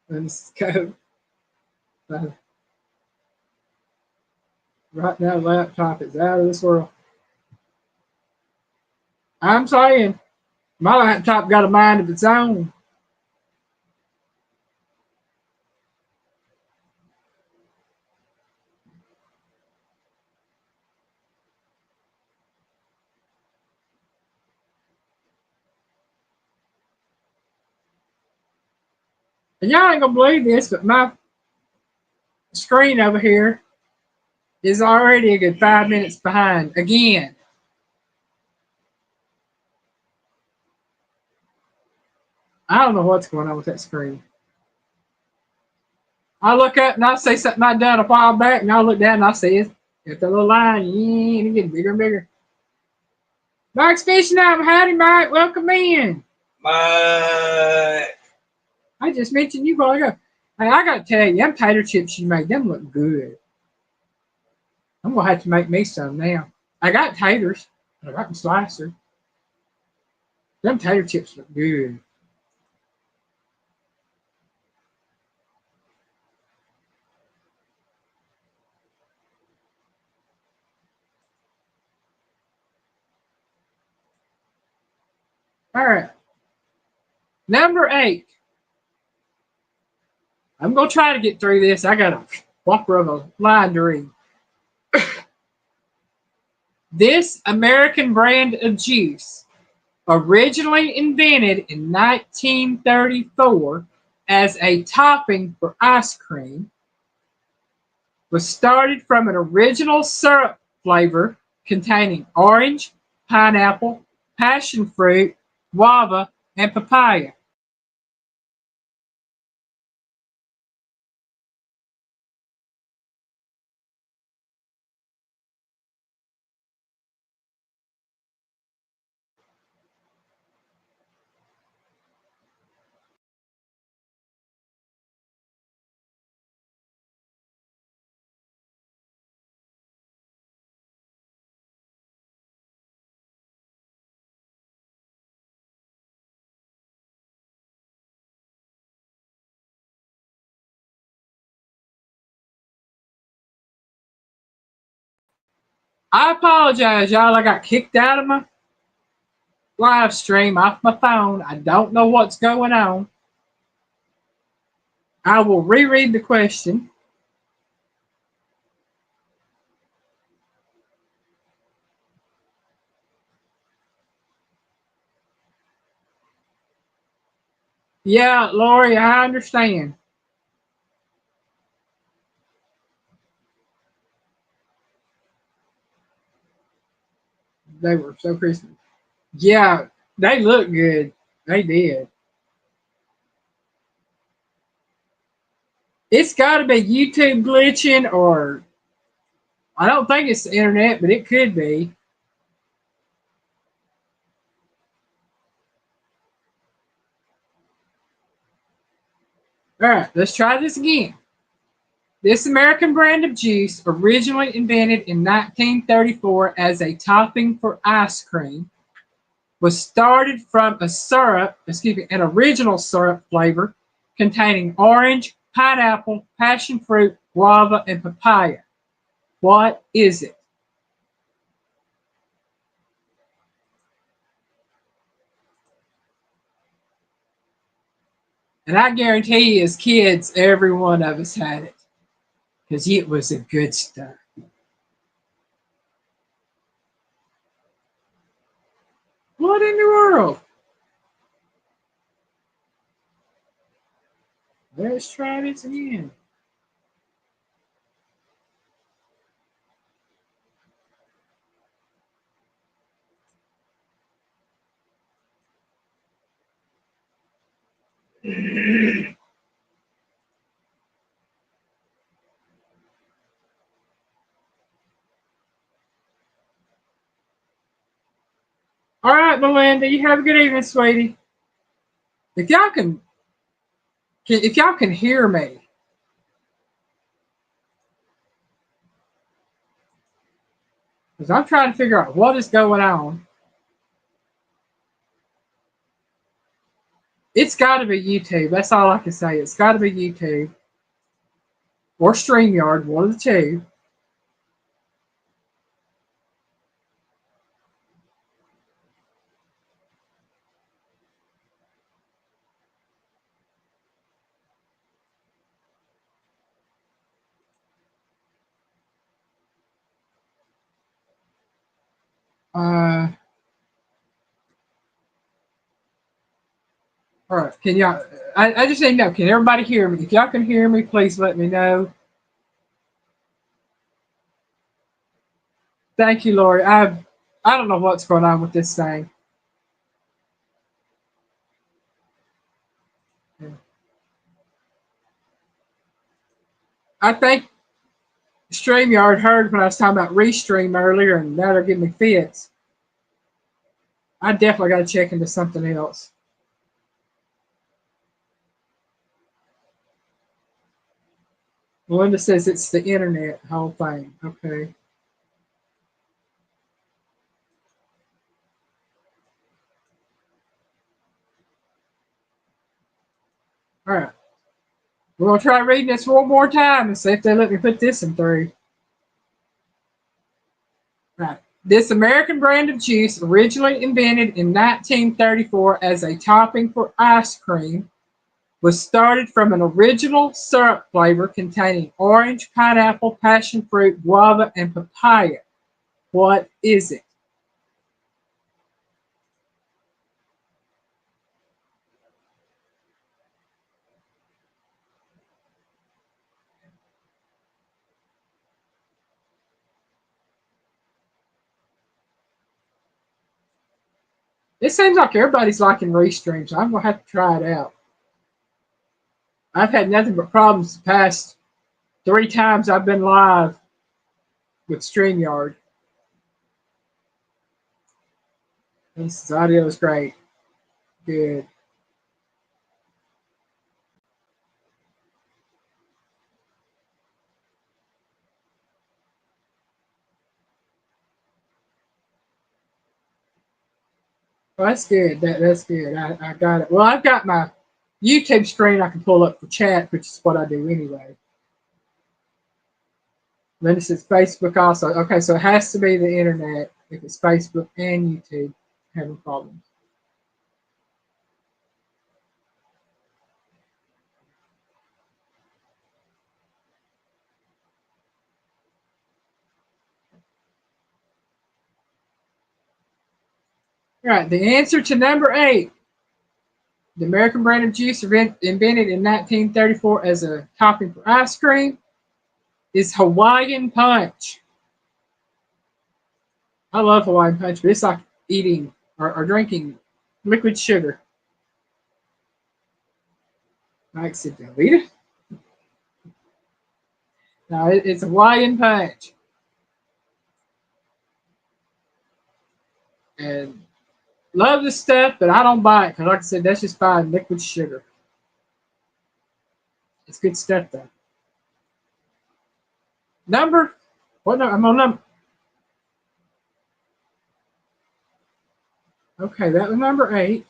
Let's go. Right now, laptop is out of this world. I'm saying, my laptop got a mind of its own. And y'all ain't gonna believe this, but my screen over here is already a good 5 minutes behind again. I don't know what's going on with that screen. I look up and I see something I done a while back, and I look down and I see it. It's a little line, yeah, it's getting bigger and bigger. Mike's Fishing Out. Howdy, Mike. Welcome in. Mike. I just mentioned you while ago. Hey, I got to tell you, them tater chips you made, them look good. I'm going to have to make me some now. I got taters. I got them slicer. Them tater chips look good. All right. Number 8. I'm going to try to get through this. I got a whopper of a line to read. This American brand of juice, originally invented in 1934 as a topping for ice cream, was started from an original syrup flavor containing orange, pineapple, passion fruit, guava, and papaya. I apologize, y'all. I got kicked out of my live stream off my phone. I don't know what's going on. I will reread the question. Yeah, Lori, I understand. They were so crispy. Yeah, they look good. They did. It's got to be YouTube glitching, or I don't think it's the internet, but it could be. All right, let's try this again. This American brand of juice, originally invented in 1934 as a topping for ice cream, was started from an original syrup flavor containing orange, pineapple, passion fruit, guava, and papaya. What is it? And I guarantee you, as kids, every one of us had it because it was a good stuff. What in the world? Let's try this again. All right, Melinda, you have a good evening, sweetie. If y'all if y'all can hear me, because I'm trying to figure out what is going on. It's got to be YouTube. That's all I can say. It's got to be YouTube or StreamYard, one of the two. Uh, all right. Can y'all? I just need to know. Can everybody hear me? If y'all can hear me, please let me know. Thank you, Lori. I don't know what's going on with this thing. I think StreamYard heard when I was talking about Restream earlier, and now they're giving me fits. I definitely got to check into something else. Melinda says it's the internet whole thing. Okay. All right. We're going to try reading this one more time and see if they let me put this in through. Right. This American brand of juice, originally invented in 1934 as a topping for ice cream, was started from an original syrup flavor containing orange, pineapple, passion fruit, guava, and papaya. What is it? It seems like everybody's liking Restream, so I'm going to have to try it out. I've had nothing but problems the past 3 times I've been live with StreamYard. This audio is great. Good. Well, that's good. That's good. I got it. Well, I've got my YouTube screen I can pull up for chat, which is what I do anyway. Then it says Facebook also. Okay, so it has to be the internet if it's Facebook and YouTube having problems. All right, the answer to number 8, the American brand of juice invented in 1934 as a topping for ice cream, is Hawaiian Punch. I love Hawaiian Punch, but it's like eating or drinking liquid sugar. Like Velveeta. No, it's a Hawaiian punch. And love this stuff, but I don't buy it because, like I said, that's just fine liquid sugar. It's good stuff, though. Number, what number? I'm on number. Okay, that was number 8.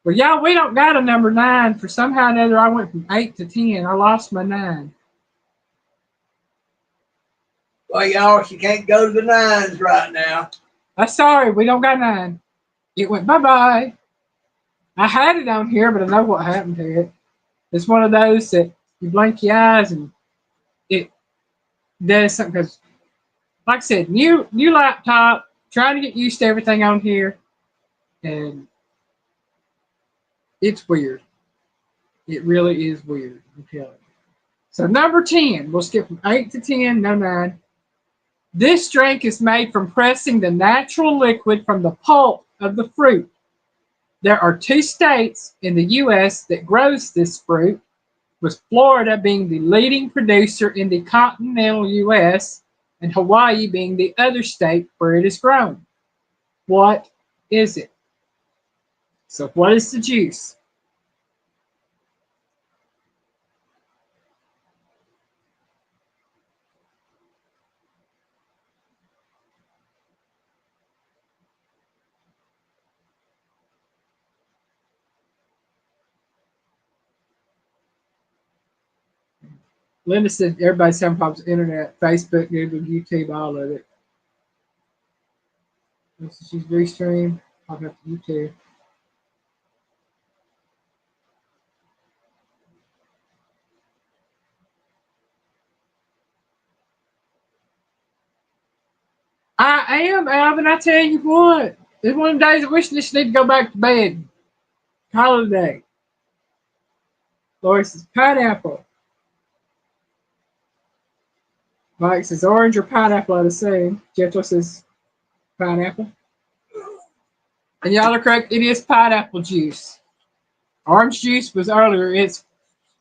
Well, y'all, we don't got a number 9. For somehow or another, I went from 8 to 10. I lost my 9. Well, y'all, she can't go to the nines right now. I'm sorry, we don't got 9. It went bye-bye. I had it on here, but I know what happened to it. It's one of those that you blink your eyes and it does something. Because, like I said, new laptop, trying to get used to everything on here, and it's weird. It really is weird. I'm telling you. So number 10, we'll skip from 8 to 10, no 9. This drink is made from pressing the natural liquid from the pulp of the fruit. There are 2 states in the U.S. that grows this fruit, with Florida being the leading producer in the continental U.S. and Hawaii being the other state where it is grown. What is it? So what is the juice? Linda said everybody's having problems with internet, Facebook, Google, YouTube, all of it. She's restreamed. I'll have to YouTube. I am, Alvin. I tell you what. It's one of the days I wish this need to go back to bed. Holiday. Lori says pineapple. Mike says orange or pineapple, I'd assume. Jethro says pineapple. And y'all are correct. It is pineapple juice. Orange juice was earlier. It's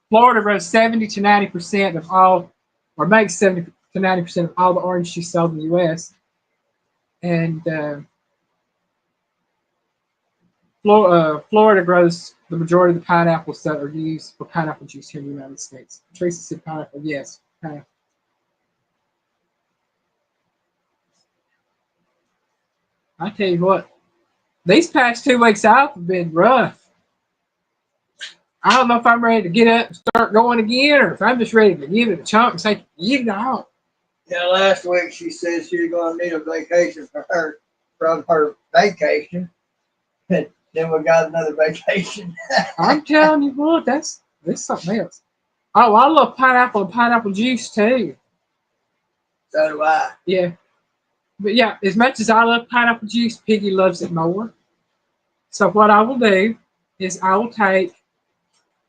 Florida runs 70 to 90% of all, or makes 70 to 90% of all the orange juice sold in the U.S. And Florida grows the majority of the pineapples that are used for pineapple juice here in the United States. Tracy said pineapple. Yes, pineapple. I tell you what, these past 2 weeks out have been rough. I don't know if I'm ready to get up and start going again, or if I'm just ready to give it a chunk and say, get it out. Yeah, last week she said she was going to need a vacation from her vacation. And then we got another vacation. I'm telling you what, that's something else. Oh, I love pineapple and pineapple juice too. So do I. Yeah. But yeah, as much as I love pineapple juice, Piggy loves it more. So what I will do is I will take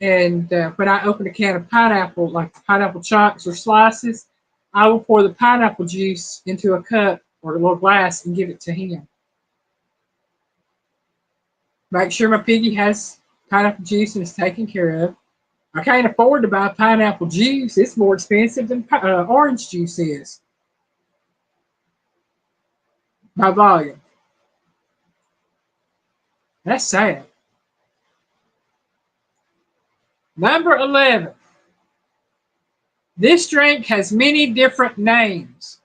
and when I open a can of pineapple, like pineapple chunks or slices, I will pour the pineapple juice into a cup or a little glass and give it to him. Make sure my piggy has pineapple juice and is taken care of. I can't afford to buy pineapple juice. It's more expensive than orange juice is by volume. That's sad. Number 11. This drink has many different names.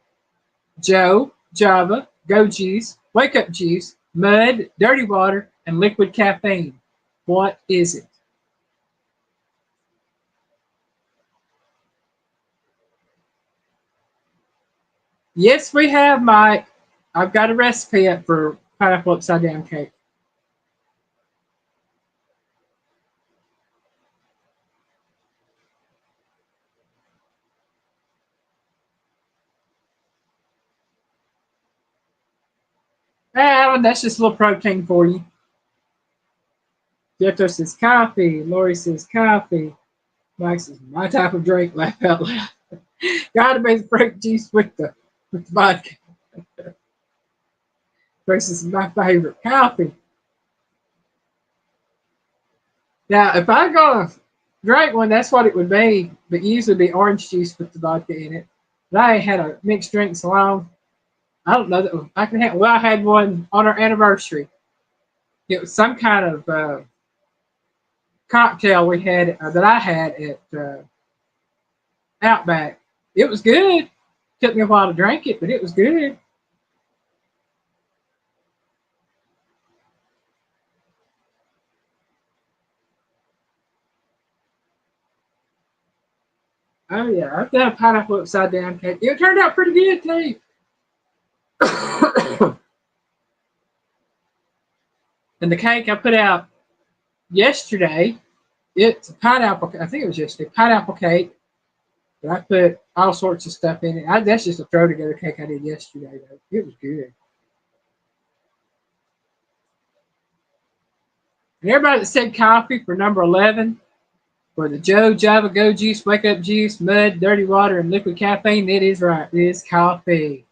Joe, Java, Go Juice, Wake Up Juice, Mud, Dirty Water, and Liquid Caffeine. What is it? Yes, we have, Mike. I've got a recipe up for pineapple upside down cake. Alan, that's just a little protein for you. Jethro says coffee. Lori says coffee. Mike says my type of drink. Laugh out loud. Gotta be the fruit juice with the vodka. This is my favorite coffee. Now, if I go Great one, that's what it would be, but usually be orange juice with the vodka in it. But I ain't had a mixed drink so long. I don't know that I can have. Well, I had one on our anniversary. It was some kind of cocktail we had that I had at Outback. It was good. Took me a while to drink it, but it was good. Oh yeah, I've done a pineapple upside down cake. It turned out pretty good too. And the cake I put out yesterday, it's a pineapple. I think it was yesterday. Pineapple cake. But I put all sorts of stuff in it. That's just a throw together cake I did yesterday. Though it was good. And everybody that said coffee for number 11 for the Joe Java Go Juice, Wake Up Juice, Mud, Dirty Water, and Liquid Caffeine, it is right. It is coffee.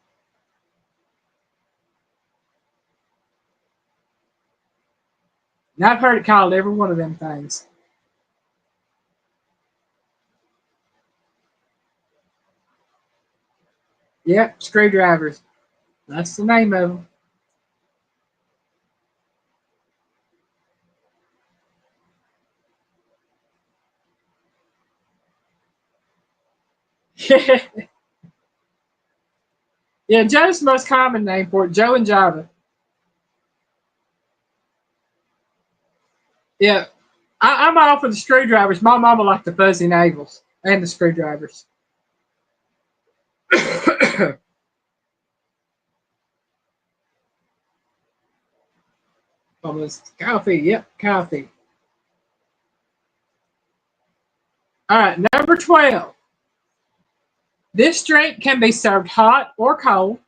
And I've heard it called every one of them things. Yep, screwdrivers. That's the name of them. Yeah, Joe's the most common name for it. Joe and Java. Yeah, I'm all for the screwdrivers. My mama liked the fuzzy navels and the screwdrivers. Almost coffee. Yep, coffee. All right, number 12. This drink can be served hot or cold.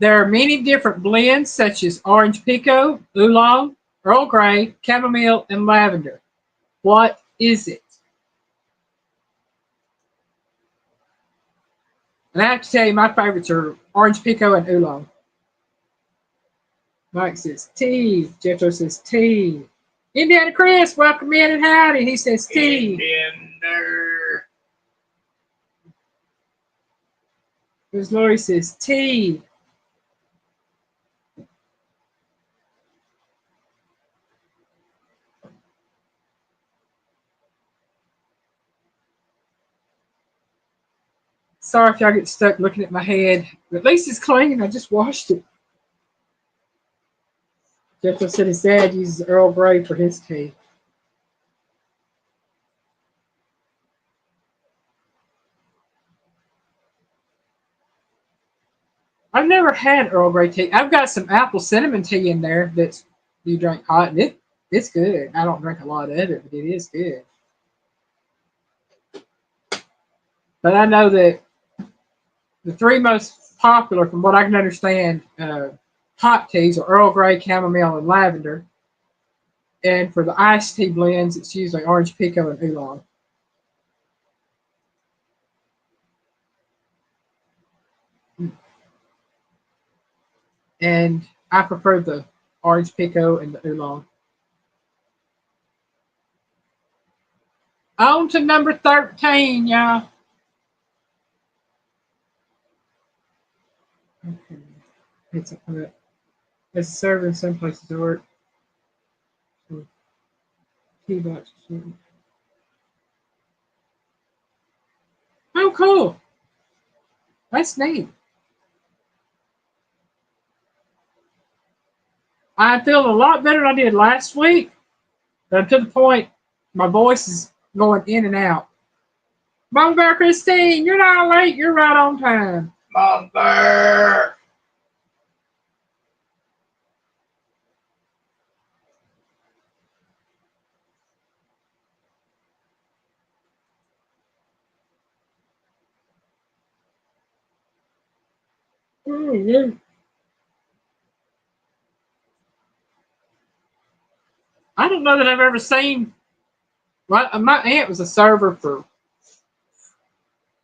There are many different blends such as orange pico, oolong, Earl Grey, chamomile, and lavender. What is it? And I have to tell you, my favorites are orange pico and oolong. Mike says tea. Jethro says tea. Indiana Chris, welcome in and howdy. He says tea. Indiana. Miss Lori says tea. Sorry if y'all get stuck looking at my head. But at least it's clean. I just washed it. Jethro said his dad uses Earl Grey for his tea. I've never had Earl Grey tea. I've got some apple cinnamon tea in there that's you drink hot, and it's good. I don't drink a lot of it, but it is good. But I know that the three most popular, from what I can understand, hot teas are Earl Grey, chamomile, and lavender. And for the iced tea blends, it's usually orange pico and oolong. And I prefer the orange pico and the oolong. On to number 13, y'all. Okay. It's served in some places at work. Tea box. Oh, cool. That's neat. I feel a lot better than I did last week, but to the point my voice is going in and out. Mom Bear Christine, you're not late, you're right on time. Mom Bear. Mm-hmm. I don't know that I've ever seen. My aunt was a server for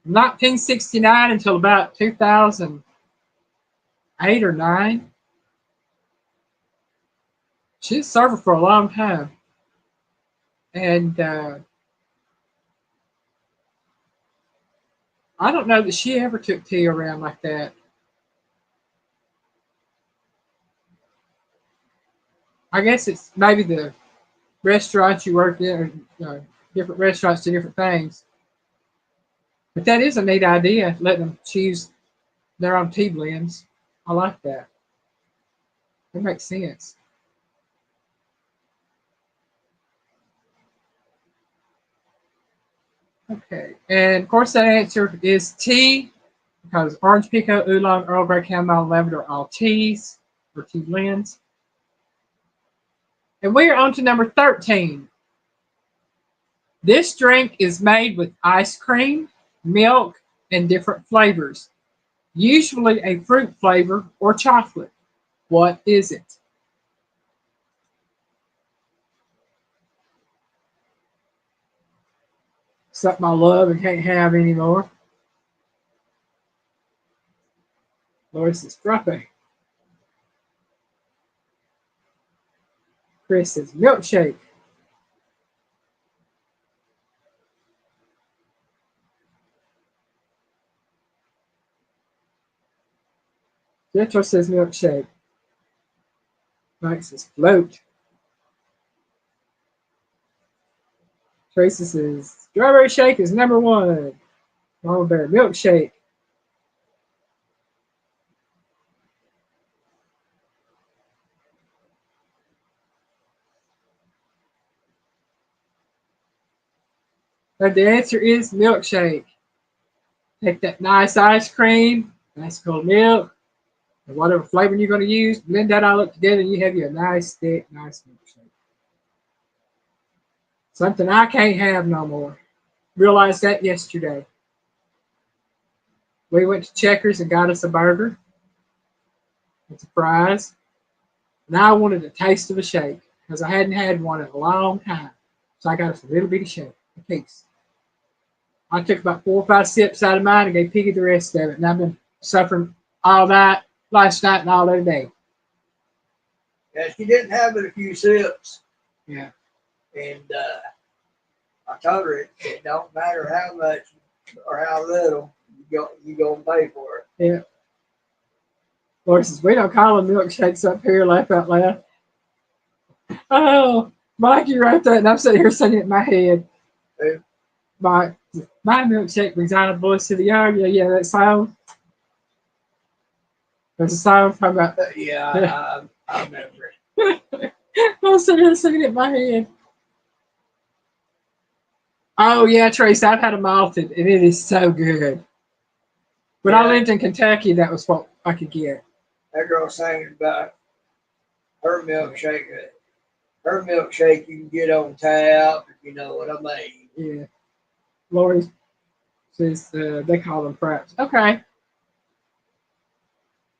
1969 until about 2008 or 9. She was a server for a long time. And I don't know that she ever took tea around like that. I guess it's maybe the restaurants you worked in, or different restaurants do different things. But that is a neat idea, letting them choose their own tea blends. I like that. That makes sense. Okay, and of course that answer is tea because orange pekoe, oolong, Earl Grey, chamomile, lavender are all teas or tea blends. And we are on to number 13. This drink is made with ice cream, milk, and different flavors, usually a fruit flavor or chocolate. What is it? Something I love and can't have anymore. Loris is frappe. Chris is milkshake. Jetro says milkshake. Mike says float. Tracy says strawberry shake is number one. Mama Bear milkshake. But the answer is milkshake. Take that nice ice cream, nice cold milk, and whatever flavor you're going to use, blend that all up together, and you have your nice, thick, nice milkshake. Something I can't have no more. Realized that yesterday. We went to Checkers and got us a burger with some fries, and I wanted a taste of a shake because I hadn't had one in a long time. So I got us a little bitty shake, a piece. I took about 4 or 5 sips out of mine and gave Piggy the rest of it, and I've been suffering all night, last night, and all other day. Yeah, she didn't have it a few sips. Yeah. And I told her it don't matter how much or how little you gonna pay for it. Yeah. Laura says, we don't call them milkshakes up here, laugh out loud. Oh, Mike, you wrote that, and I'm sitting here saying it in my head. Yeah. My milkshake brings out a voice to the yard. Yeah, that song. There's a song talking about. Yeah, I remember it. I'm sitting here singing it in my head. Oh, yeah, Trace, I've had a malted, and it is so good. When I lived in Kentucky, that was what I could get. That girl singing about her milkshake. Her milkshake you can get on tap, if you know what I mean. Yeah. Lori says they call them fraps. Okay.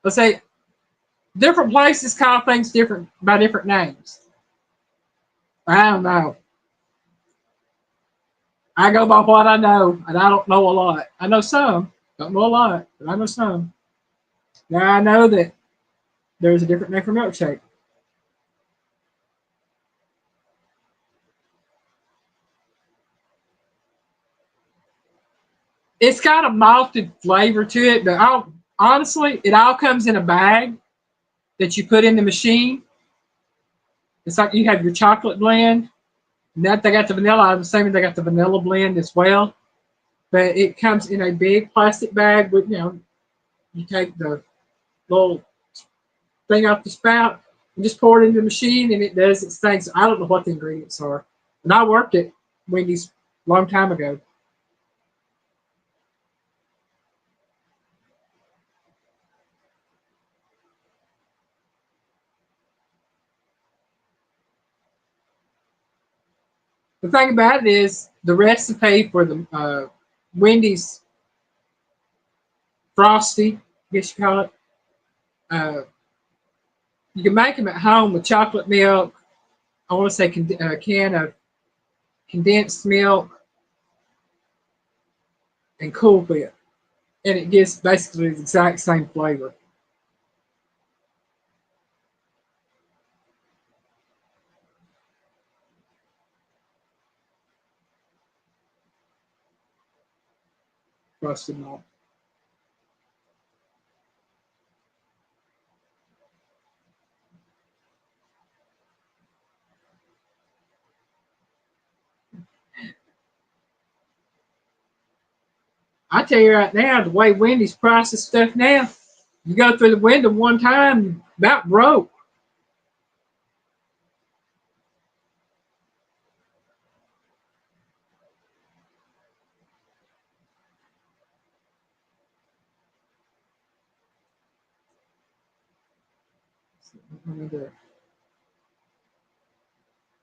Let's say different places call things different by different names. I don't know. I go by what I know, and I don't know a lot. I know some, don't know a lot, but I know some. Now I know that there's a different name for milkshake. It's got a malted flavor to it, but honestly, it all comes in a bag that you put in the machine. It's like you have your chocolate blend, and that they got the vanilla. I'm assuming they got the vanilla blend as well. But it comes in a big plastic bag with, you take the little thing off the spout and just pour it into the machine, and it does its thing. So I don't know what the ingredients are. And I worked at Wendy's a long time ago. The thing about it is the recipe for the Wendy's Frosty, I guess you call it. Uh, you can make them at home with chocolate milk. I want to say a can of condensed milk and Cool Whip, and it gives basically the exact same flavor. Frosted malt. I tell you right now, the way Wendy's prices stuff now, you go through the window one time, you about broke.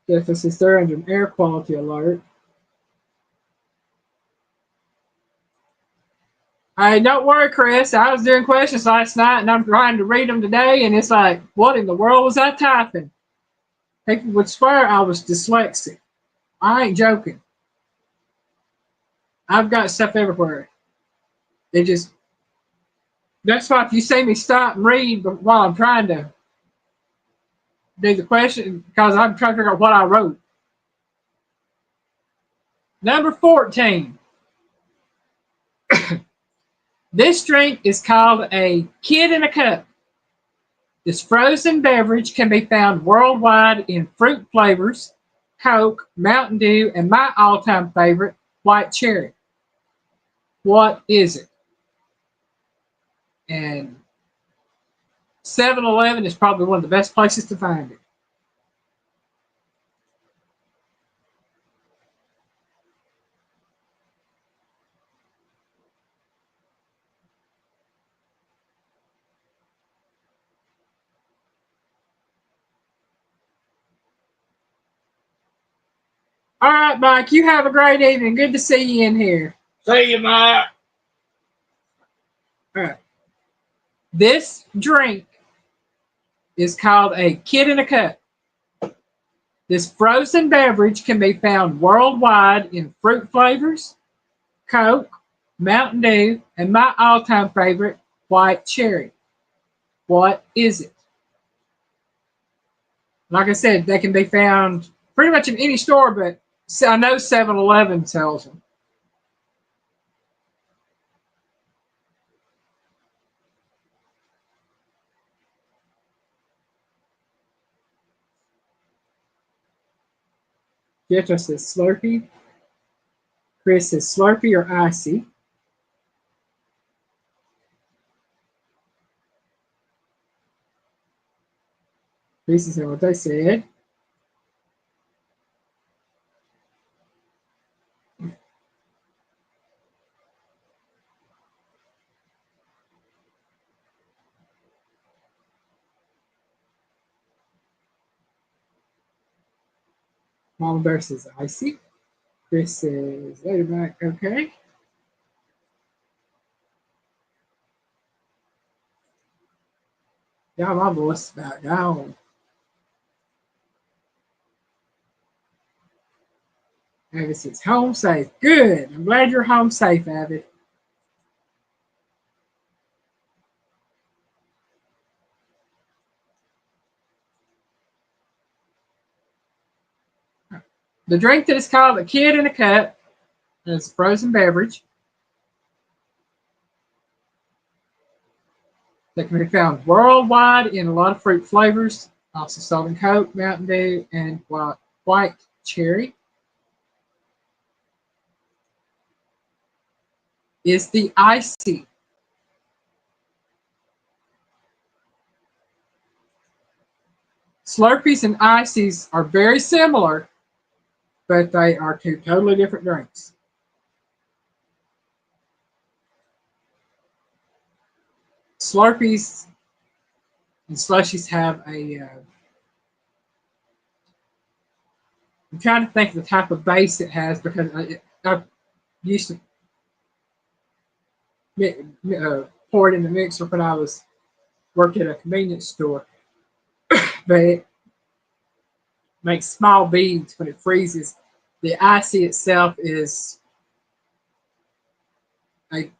Deficits there under an air quality alert. Hey, don't worry, Chris. I was doing questions last night and I'm trying to read them today, and it's like, what in the world was I typing? People would swear I was dyslexic. I ain't joking. I've got stuff everywhere. It just, that's why if you see me stop and read while I'm trying to do the question, because I'm trying to figure out what I wrote. Number 14. This drink is called a Kid in a Cup. This frozen beverage can be found worldwide in fruit flavors, Coke, Mountain Dew, and my all-time favorite, white cherry. What is it? And 7-Eleven is probably one of the best places to find it. All right, Mike, you have a great evening. Good to see you in here. See you, Mike. All right. This drink is called a Kid in a Cup. This frozen beverage can be found worldwide in fruit flavors, Coke, Mountain Dew, and my all-time favorite, white cherry. What is it? Like I said, they can be found pretty much in any store, but I know 7-Eleven sells them. Pietro says Slurpee. Chris says Slurpee or Icy. This is what they said. Mama Bear says Icy. Chris says later back. Okay. Yeah, my voice is back down. Avid says home safe. Good. I'm glad you're home safe, Avid. The drink that is called a Kid in a Cup is a frozen beverage that can be found worldwide in a lot of fruit flavors, also sold in Coke, Mountain Dew, and white cherry. Is the Icy. Slurpees and Ices are very similar, but they are two totally different drinks. Slurpees and slushies have a. I'm trying to think of the type of base it has because I used to pour it in the mixer when I was working at a convenience store, but it makes small beads when it freezes. The icy itself is a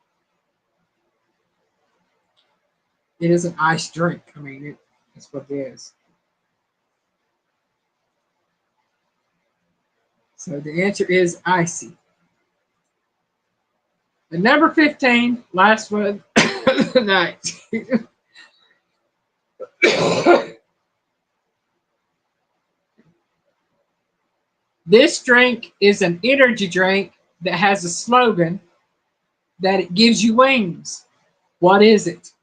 it is an ice drink. I mean, that's what it is. So the answer is icy. And number 15, last one night. This drink is an energy drink that has a slogan that it gives you wings. What is it?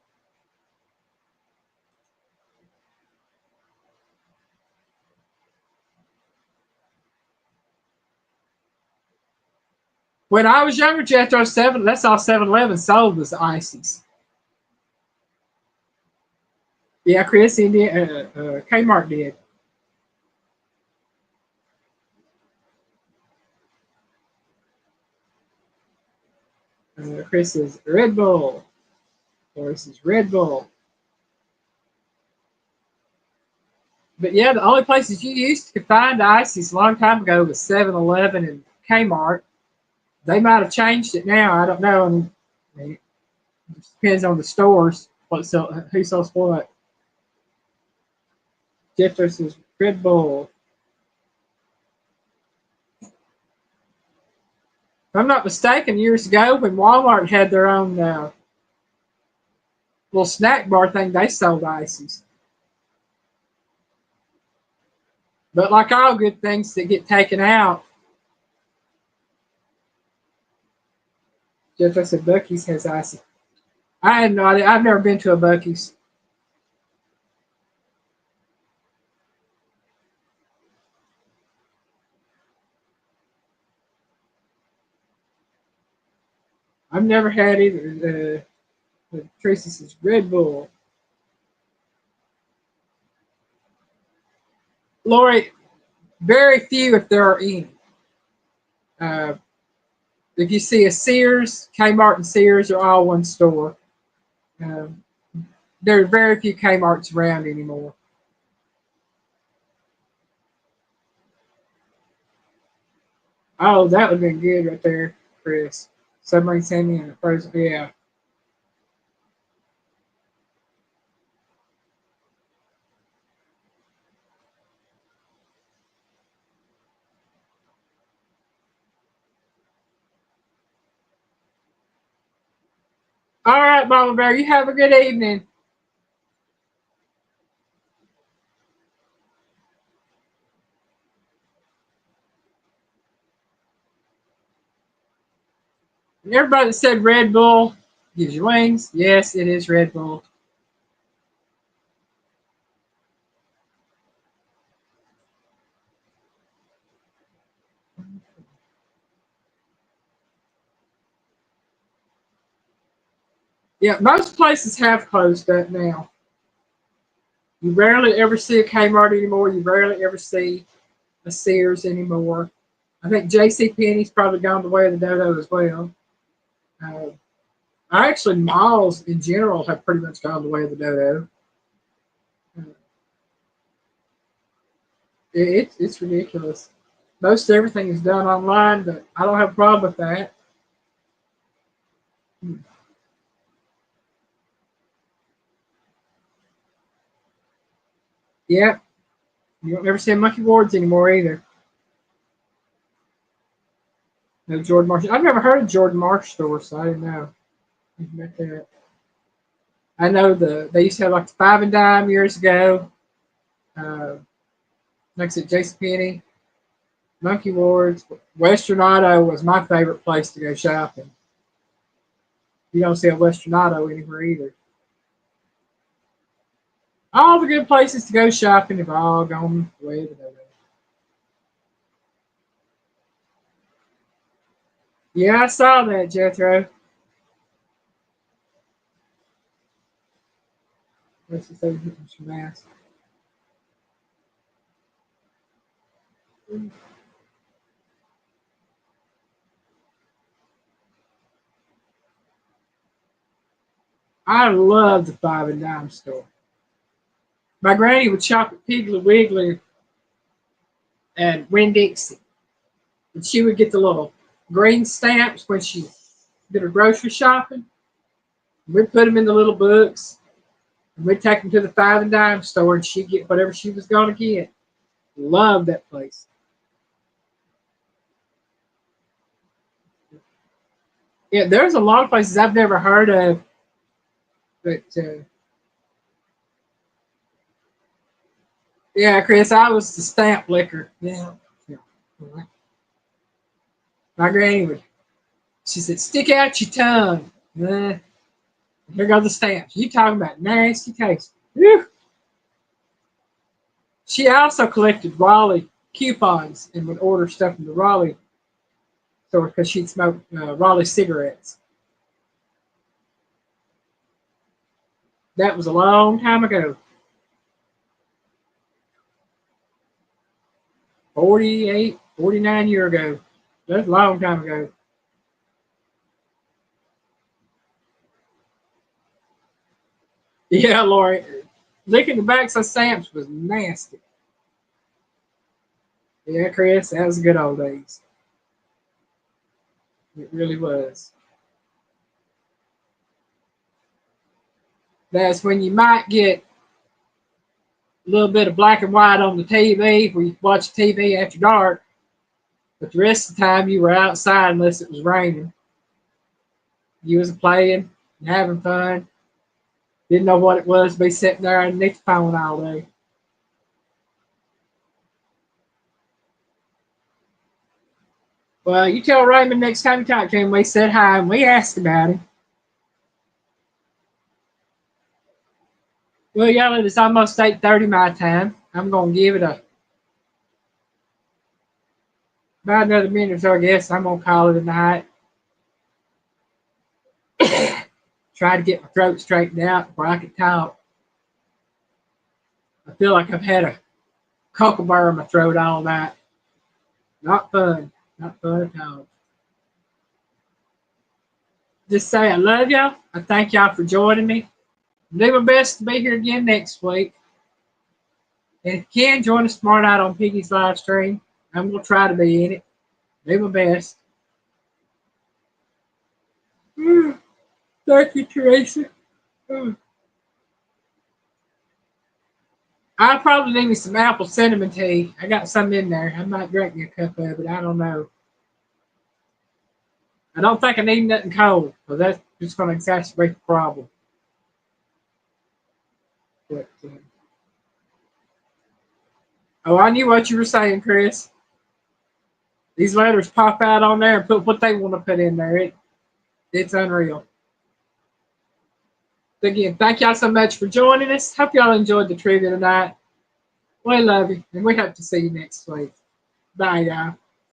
When I was younger, Jethro, that's all 7-Eleven sold was ices. Yeah, Chris, Kmart did. Chris is Red Bull. Chris is Red Bull. But yeah, the only places you used to find ices a long time ago was 7-Eleven and Kmart. They might have changed it now. I don't know. I mean, it depends on the stores. Who sells what? Jefferson's Red Bull. If I'm not mistaken, years ago when Walmart had their own little snack bar thing, they sold ices. But like all good things that get taken out, Jefferson Buc-ee's has ices. I had no idea. I've never been to a Buc-ee's. I've never had either. Tracy says Red Bull. Lori, very few if there are any. Uh, if you see a Sears, Kmart and Sears are all one store. Um, there are very few Kmarts around anymore. Oh, that would have been good right there, Chris. Submarine Sammy and a frozen. Yeah. All right, Mama Bear. You have a good evening. And everybody that said Red Bull gives you wings. Yes, it is Red Bull. Yeah, most places have closed up now. You rarely ever see a Kmart anymore. You rarely ever see a Sears anymore. I think J.C. Penney's probably gone the way of the dodo as well. Uh, actually, malls in general have pretty much gone the way of the dodo. Uh, it's ridiculous. Most everything is done online, but I don't have a problem with that. Yeah, you don't ever see Monkey Wards anymore either. No Jordan Marsh. I've never heard of Jordan Marsh store, so I didn't know. I know they used to have like the Five and Dime years ago. Uh, like I said, JCPenney, Monkey Wards, Western Auto was my favorite place to go shopping. You don't see a Western Auto anywhere either. All the good places to go shopping have all gone away. Yeah, I saw that, Jethro. Let's just say some mask. I love the Five and Dime store. My granny would shop at Piggly Wiggly and Winn Dixie. And she would get the little green stamps when she did her grocery shopping. We'd put them in the little books. And we'd take them to the Five and Dime store and she'd get whatever she was going to get. Love that place. Yeah, there's a lot of places I've never heard of, but yeah, Chris, I was the stamp licker. Yeah, yeah. My granny would. She said, "Stick out your tongue." Here go the stamps. You talking about nasty taste? Whew. She also collected Raleigh coupons and would order stuff from the Raleigh store because she'd smoke Raleigh cigarettes. That was a long time ago. 48, 49 years ago. That's a long time ago. Yeah, Lori. Licking the backs of stamps was nasty. Yeah, Chris, that was the good old days. It really was. That's when you might get a little bit of black and white on the TV where you watch TV after dark, but the rest of the time you were outside unless it was raining. You was playing, having fun. Didn't know what it was to be sitting there underneath the phone all day. Well, you tell Raymond next time you talk to him, we said hi and we asked about him. Well, y'all, it's almost 8:30 my time. I'm gonna give it about another minute or so, I guess. I'm gonna call it a night. Try to get my throat straightened out before I can talk. I feel like I've had a kookaburra in my throat all night. Not fun. Not fun at all. Just say I love y'all. I thank y'all for joining me. Do my best to be here again next week. And if you can, join us tomorrow night on Piggy's live stream. I'm going to try to be in it. Do my best. Thank you, Teresa. I'll probably need me some apple cinnamon tea. I got some in there. I might drink me a cup of it. I don't know. I don't think I need nothing cold, because that's just going to exacerbate the problem. But, oh, I knew what you were saying, Chris. These letters pop out on there and put what they want to put in there. It's unreal. Again, thank y'all so much for joining us. Hope y'all enjoyed the trivia tonight. We love you, and we hope to see you next week. Bye, y'all.